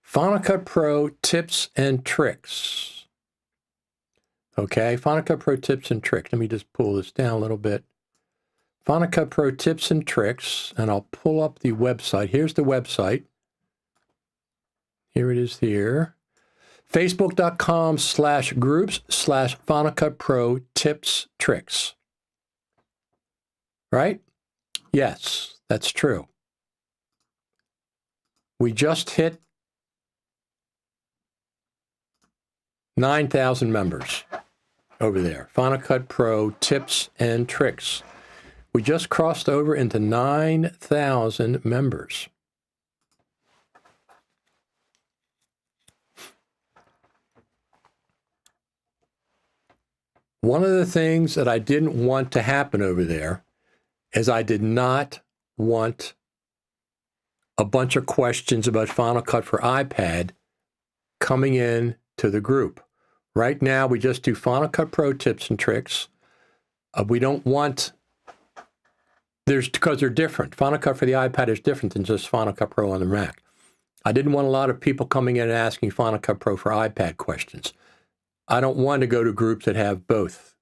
Final Cut Pro Tips and Tricks. Okay, Final Cut Pro Tips and Tricks. Let me just pull this down a little bit. Final Cut Pro Tips and Tricks, and I'll pull up the website. Here's the website. Here it is here. Facebook.com/groups/Final Cut Pro Tips Tricks. Right? Yes, that's true. We just hit 9,000 members over there. Final Cut Pro Tips and Tricks. We just crossed over into 9,000 members. One of the things that I didn't want to happen over there is I did not want a bunch of questions about Final Cut for iPad coming in to the group. Right now, we just do Final Cut Pro Tips and Tricks. We don't want, because they're different. Final Cut for the iPad is different than just Final Cut Pro on the Mac. I didn't want a lot of people coming in and asking Final Cut Pro for iPad questions. I don't want to go to groups that have both.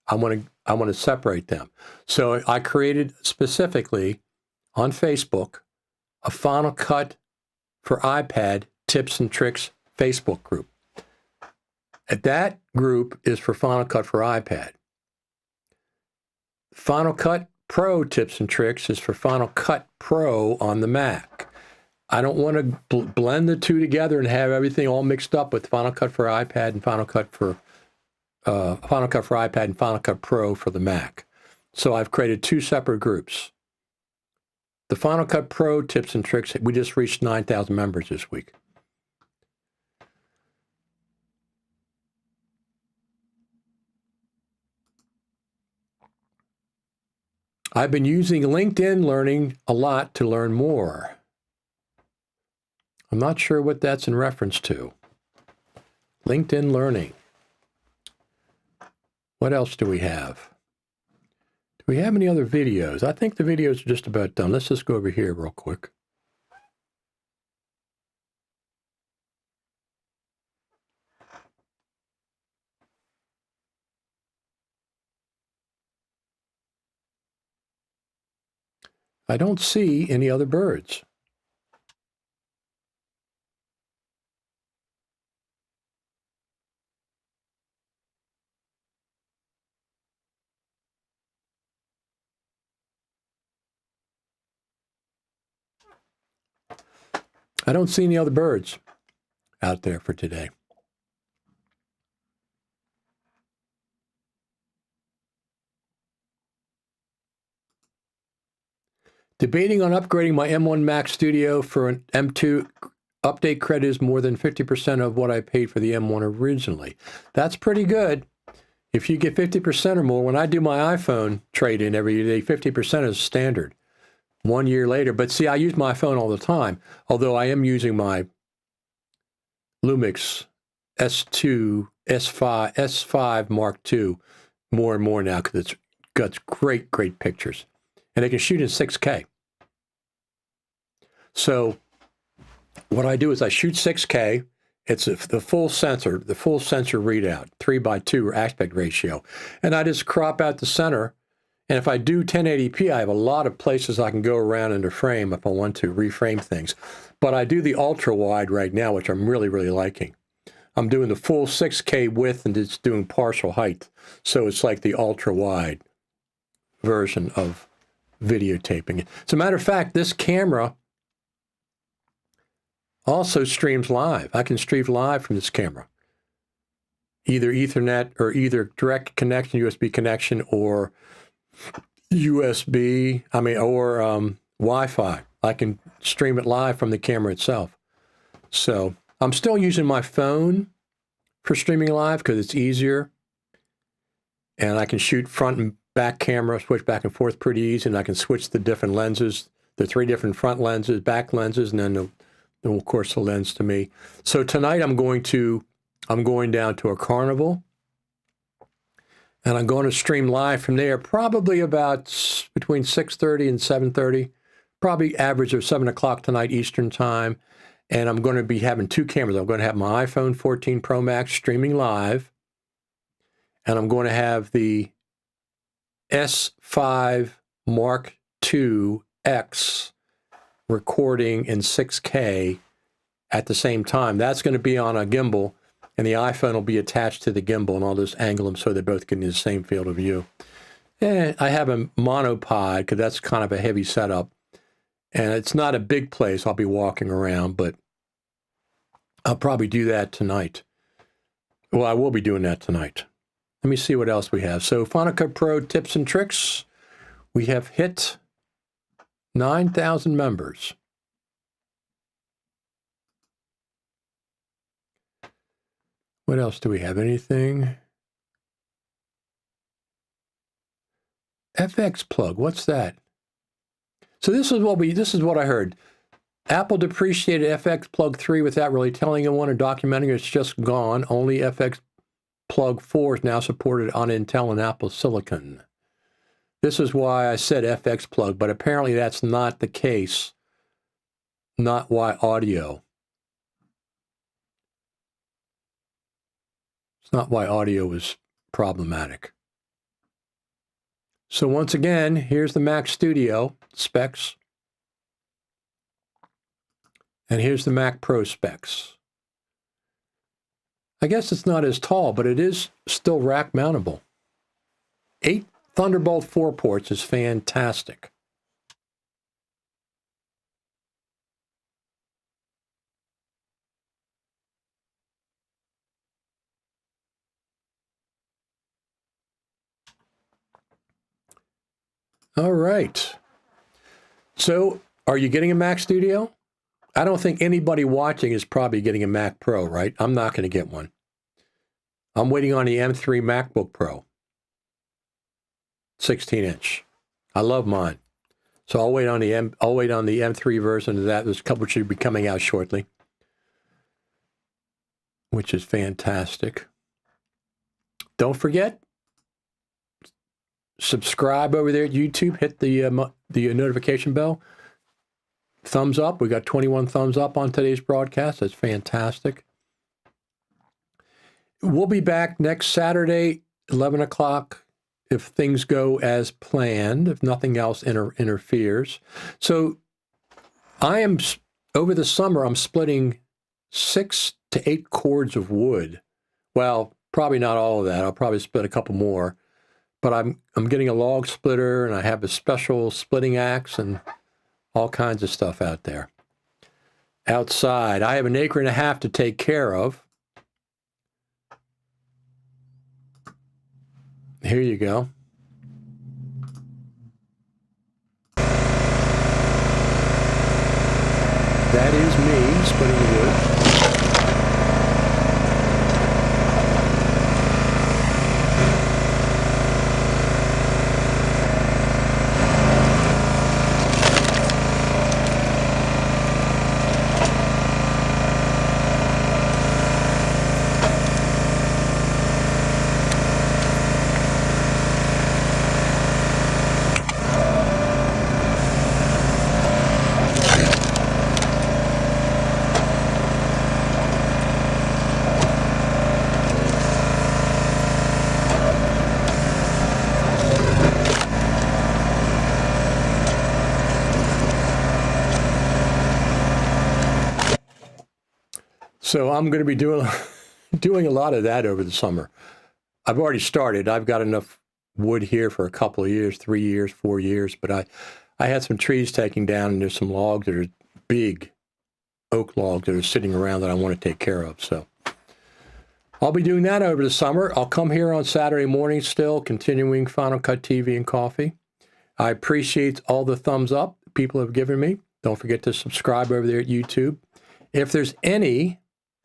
I want to separate them. So I created specifically on Facebook a Final Cut for iPad Tips and Tricks Facebook group. And that group is for Final Cut for iPad. Final Cut Pro Tips and Tricks is for Final Cut Pro on the Mac. I don't want to blend the two together and have everything all mixed up with Final Cut for iPad and Final Cut for iPad and Final Cut Pro for the Mac. So I've created two separate groups. The Final Cut Pro Tips and Tricks, we just reached 9,000 members this week. I've been using LinkedIn Learning a lot to learn more. I'm not sure what that's in reference to. LinkedIn Learning. What else do we have? Do we have any other videos? I think the videos are just about done. Let's just go over here real quick. I don't see any other birds. I don't see any other birds out there for today. Debating on upgrading my M1 Mac Studio for an M2 update credit is more than 50% of what I paid for the M1 originally. That's pretty good. If you get 50% or more, when I do my iPhone trade-in every day, 50% is standard. 1 year later, but see, I use my phone all the time, although I am using my Lumix S5 Mark II more and more now because it's got great pictures. And they can shoot in 6K. So what I do is I shoot 6K. It's the full sensor readout, 3:2 aspect ratio. And I just crop out the center. And if I do 1080p, I have a lot of places I can go around in the frame if I want to reframe things. But I do the ultra wide right now, which I'm really liking. I'm doing the full 6K width and just doing partial height. So it's like the ultra wide version of videotaping. As a matter of fact, this camera also streams live. I can stream live from this camera. either Ethernet or either direct connection, USB connection, or USB, or Wi-Fi. I can stream it live from the camera itself. So I'm still using my phone for streaming live because it's easier. And I can shoot front and back camera, switch back and forth pretty easy, and I can switch the different lenses, the 3 different front lenses, back lenses, and then of course the lens to me. So tonight I'm going down to a carnival, and I'm going to stream live from there, probably about between 6:30 and 7:30, probably average of 7 o'clock tonight Eastern time. And I'm going to be having 2 cameras. I'm going to have my iPhone 14 Pro Max streaming live, and I'm going to have the S5 Mark II X recording in 6K at the same time. That's going to be on a gimbal, and the iPhone will be attached to the gimbal, and I'll just angle them so they both get in the same field of view. And I have a monopod because that's kind of a heavy setup, and it's not a big place I'll be walking around, but I'll probably do that tonight. Well, I will be doing that tonight. Let me see what else we have. So Final Cut Pro tips and tricks. We have hit 9,000 members. What else do we have? Anything? FX plug, what's that? So this is what I heard. Apple depreciated FX plug 3 without really telling anyone or documenting it. It's just gone. Only FX plug 4 is now supported on Intel and Apple Silicon. This is why I said FX plug, but apparently that's not the case. Not why audio. It's not why audio is problematic. So once again, here's the Mac Studio specs. And here's the Mac Pro specs. I guess it's not as tall, but it is still rack mountable. 8 Thunderbolt 4 ports is fantastic. All right. So, are you getting a Mac Studio? I don't think anybody watching is probably getting a Mac Pro, right? I'm not going to get one. I'm waiting on the M3 MacBook Pro, 16-inch. I love mine, so I'll wait on the M3 version of that. There's a couple should be coming out shortly, which is fantastic. Don't forget, subscribe over there at YouTube. Hit the notification bell. Thumbs up. We got 21 thumbs up on today's broadcast. That's fantastic. We'll be back next Saturday, 11 o'clock, if things go as planned, if nothing else interferes. So over the summer, I'm splitting 6 to 8 cords of wood. Well, probably not all of that. I'll probably split a couple more. But I'm getting a log splitter, and I have a special splitting axe and all kinds of stuff out there. Outside, I have 1.5 acres to take care of. Here you go. That is me splitting the wood. So I'm going to be doing a lot of that over the summer. I've already started. I've got enough wood here for a couple of years, 3 years, 4 years. But I had some trees taken down, and there's some logs that are big oak logs that are sitting around that I want to take care of. So I'll be doing that over the summer. I'll come here on Saturday morning still, continuing Final Cut TV and Coffee. I appreciate all the thumbs up people have given me. Don't forget to subscribe over there at YouTube. If there's any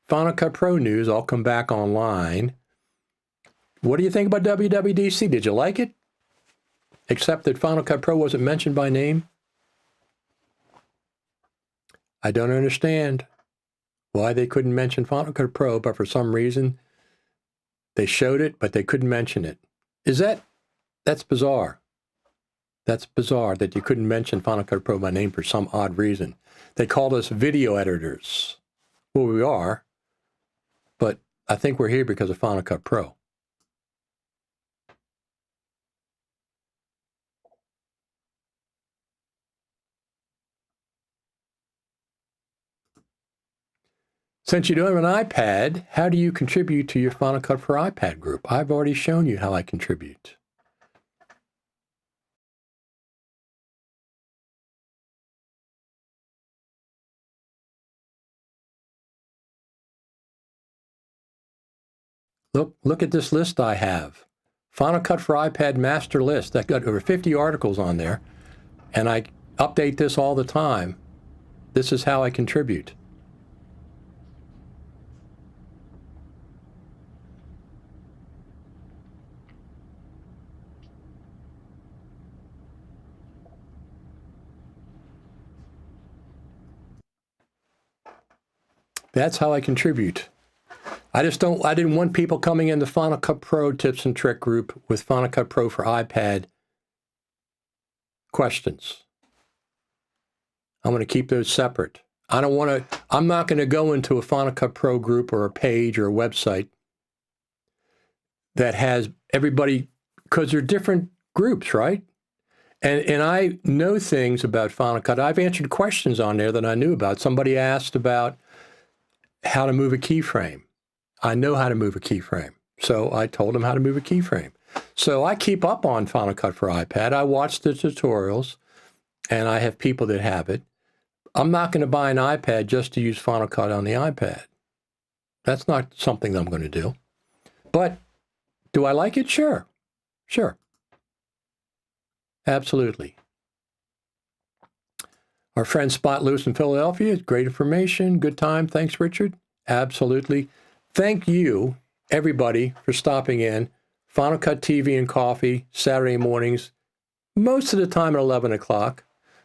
Final Cut Pro news, I'll come back online. What do you think about WWDC? Did you like it? Except that Final Cut Pro wasn't mentioned by name. I don't understand why they couldn't mention Final Cut Pro, but for some reason they showed it, but they couldn't mention it. That's bizarre. That's bizarre that you couldn't mention Final Cut Pro by name for some odd reason. They called us video editors. Well, we are, but I think we're here because of Final Cut Pro. Since you don't have an iPad, how do you contribute to your Final Cut for iPad group? I've already shown you how I contribute. Look at this list I have. Final Cut for iPad master list. I've got over 50 articles on there, and I update this all the time. This is how I contribute. That's how I contribute. I didn't want people coming in the Final Cut Pro tips and trick group with Final Cut Pro for iPad questions. I'm going to keep those separate. I'm not going to go into a Final Cut Pro group or a page or a website that has everybody, because they're different groups, right? And I know things about Final Cut. I've answered questions on there that I knew about. Somebody asked about how to move a keyframe. I know how to move a keyframe. So I told them how to move a keyframe. So I keep up on Final Cut for iPad. I watch the tutorials, and I have people that have it. I'm not going to buy an iPad just to use Final Cut on the iPad. That's not something that I'm going to do. But do I like it? Sure. Sure. Absolutely. Our friend Spot Lewis in Philadelphia, great information, good time. Thanks, Richard. Absolutely. Thank you, everybody, for stopping in. Final Cut TV and Coffee, Saturday mornings, most of the time at 11 o'clock.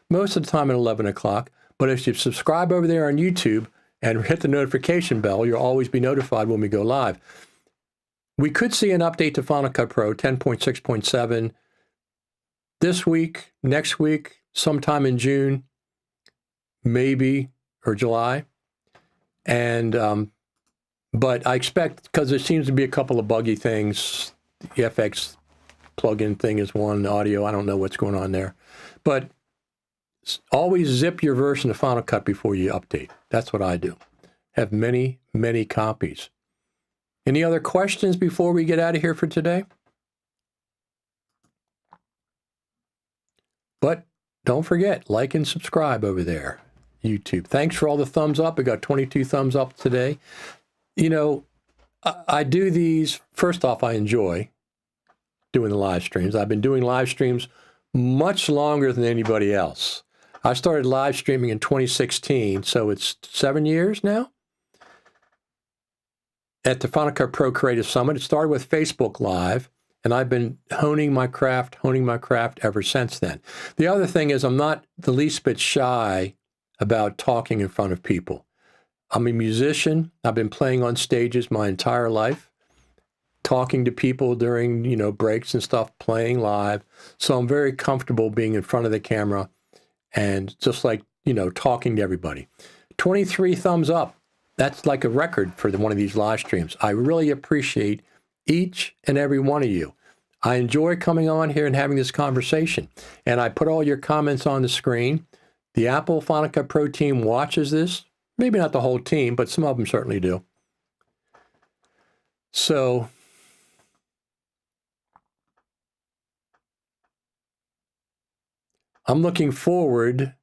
Most of the time at 11 o'clock. But if you subscribe over there on YouTube and hit the notification bell, you'll always be notified when we go live. We could see an update to Final Cut Pro 10.6.7 this week, next week, sometime in June, maybe, or July. And but I expect, because there seems to be a couple of buggy things, the FX plugin thing is one, audio, I don't know what's going on there. But always zip your version of Final Cut before you update. That's what I do. Have many, many copies. Any other questions before we get out of here for today? But don't forget, like and subscribe over there, YouTube. Thanks for all the thumbs up. We got 22 thumbs up today. You know, I do these, first off, I enjoy doing the live streams. I've been doing live streams much longer than anybody else. I started live streaming in 2016, so it's 7 years now. At the Final Cut Pro Creative Summit, it started with Facebook Live, and I've been honing my craft ever since then. The other thing is I'm not the least bit shy about talking in front of people. I'm a musician. I've been playing on stages my entire life, talking to people during, breaks and stuff, playing live. So I'm very comfortable being in front of the camera and just like, talking to everybody. 23 thumbs up. That's like a record for one of these live streams. I really appreciate each and every one of you. I enjoy coming on here and having this conversation. And I put all your comments on the screen. The Apple Final Cut Pro team watches this. Maybe not the whole team, but some of them certainly do. So I'm looking forward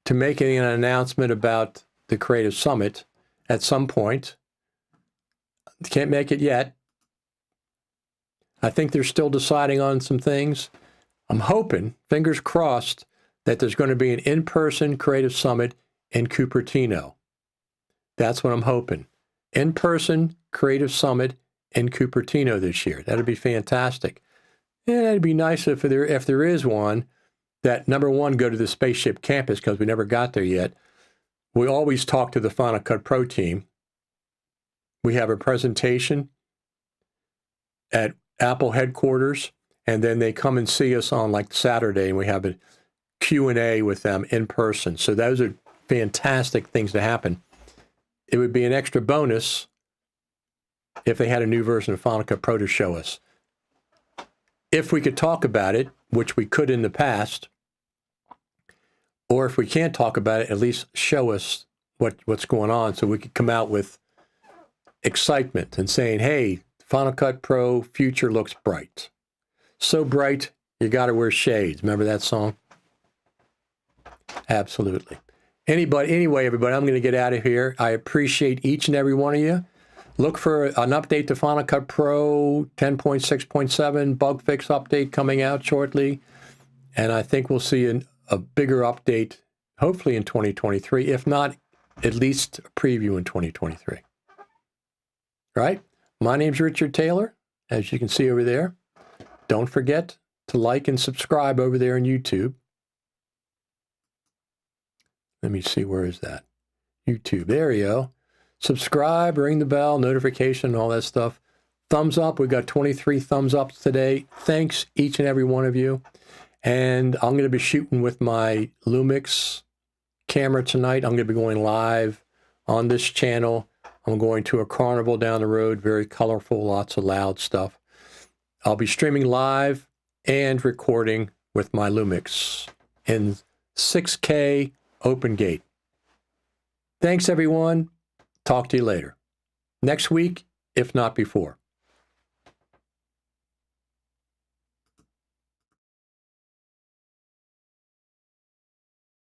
to making an announcement about the Creative Summit at some point. Can't make it yet. I think they're still deciding on some things. I'm hoping, fingers crossed, that there's going to be an in-person Creative Summit in Cupertino. That's what I'm hoping. In-person Creative Summit in Cupertino this year. That'd be fantastic. And it'd be nice if there is one, that number one, go to the Spaceship campus, because we never got there yet. We always talk to the Final Cut Pro team. We have a presentation at Apple headquarters, and then they come and see us on like Saturday, and we have a Q&A with them in person. So those are fantastic things to happen. It would be an extra bonus if they had a new version of Final Cut Pro to show us. If we could talk about it, which we could in the past, or if we can't talk about it, at least show us what's going on, so we could come out with excitement and saying, hey, Final Cut Pro future looks bright. So bright, you got to wear shades. Remember that song? Absolutely. Anyway, everybody, I'm going to get out of here. I appreciate each and every one of you. Look for an update to Final Cut Pro 10.6.7 bug fix update coming out shortly. And I think we'll see a bigger update, hopefully in 2023, if not, at least a preview in 2023. Right? My name's Richard Taylor, as you can see over there. Don't forget to like and subscribe over there on YouTube. Let me see, where is that? YouTube, there you go. Subscribe, ring the bell, notification, all that stuff. Thumbs up, we got 23 thumbs ups today. Thanks, each and every one of you. And I'm going to be shooting with my Lumix camera tonight. I'm going to be going live on this channel. I'm going to a carnival down the road, very colorful, lots of loud stuff. I'll be streaming live and recording with my Lumix in 6K Open Gate. Thanks, everyone. Talk to you later. Next week, if not before.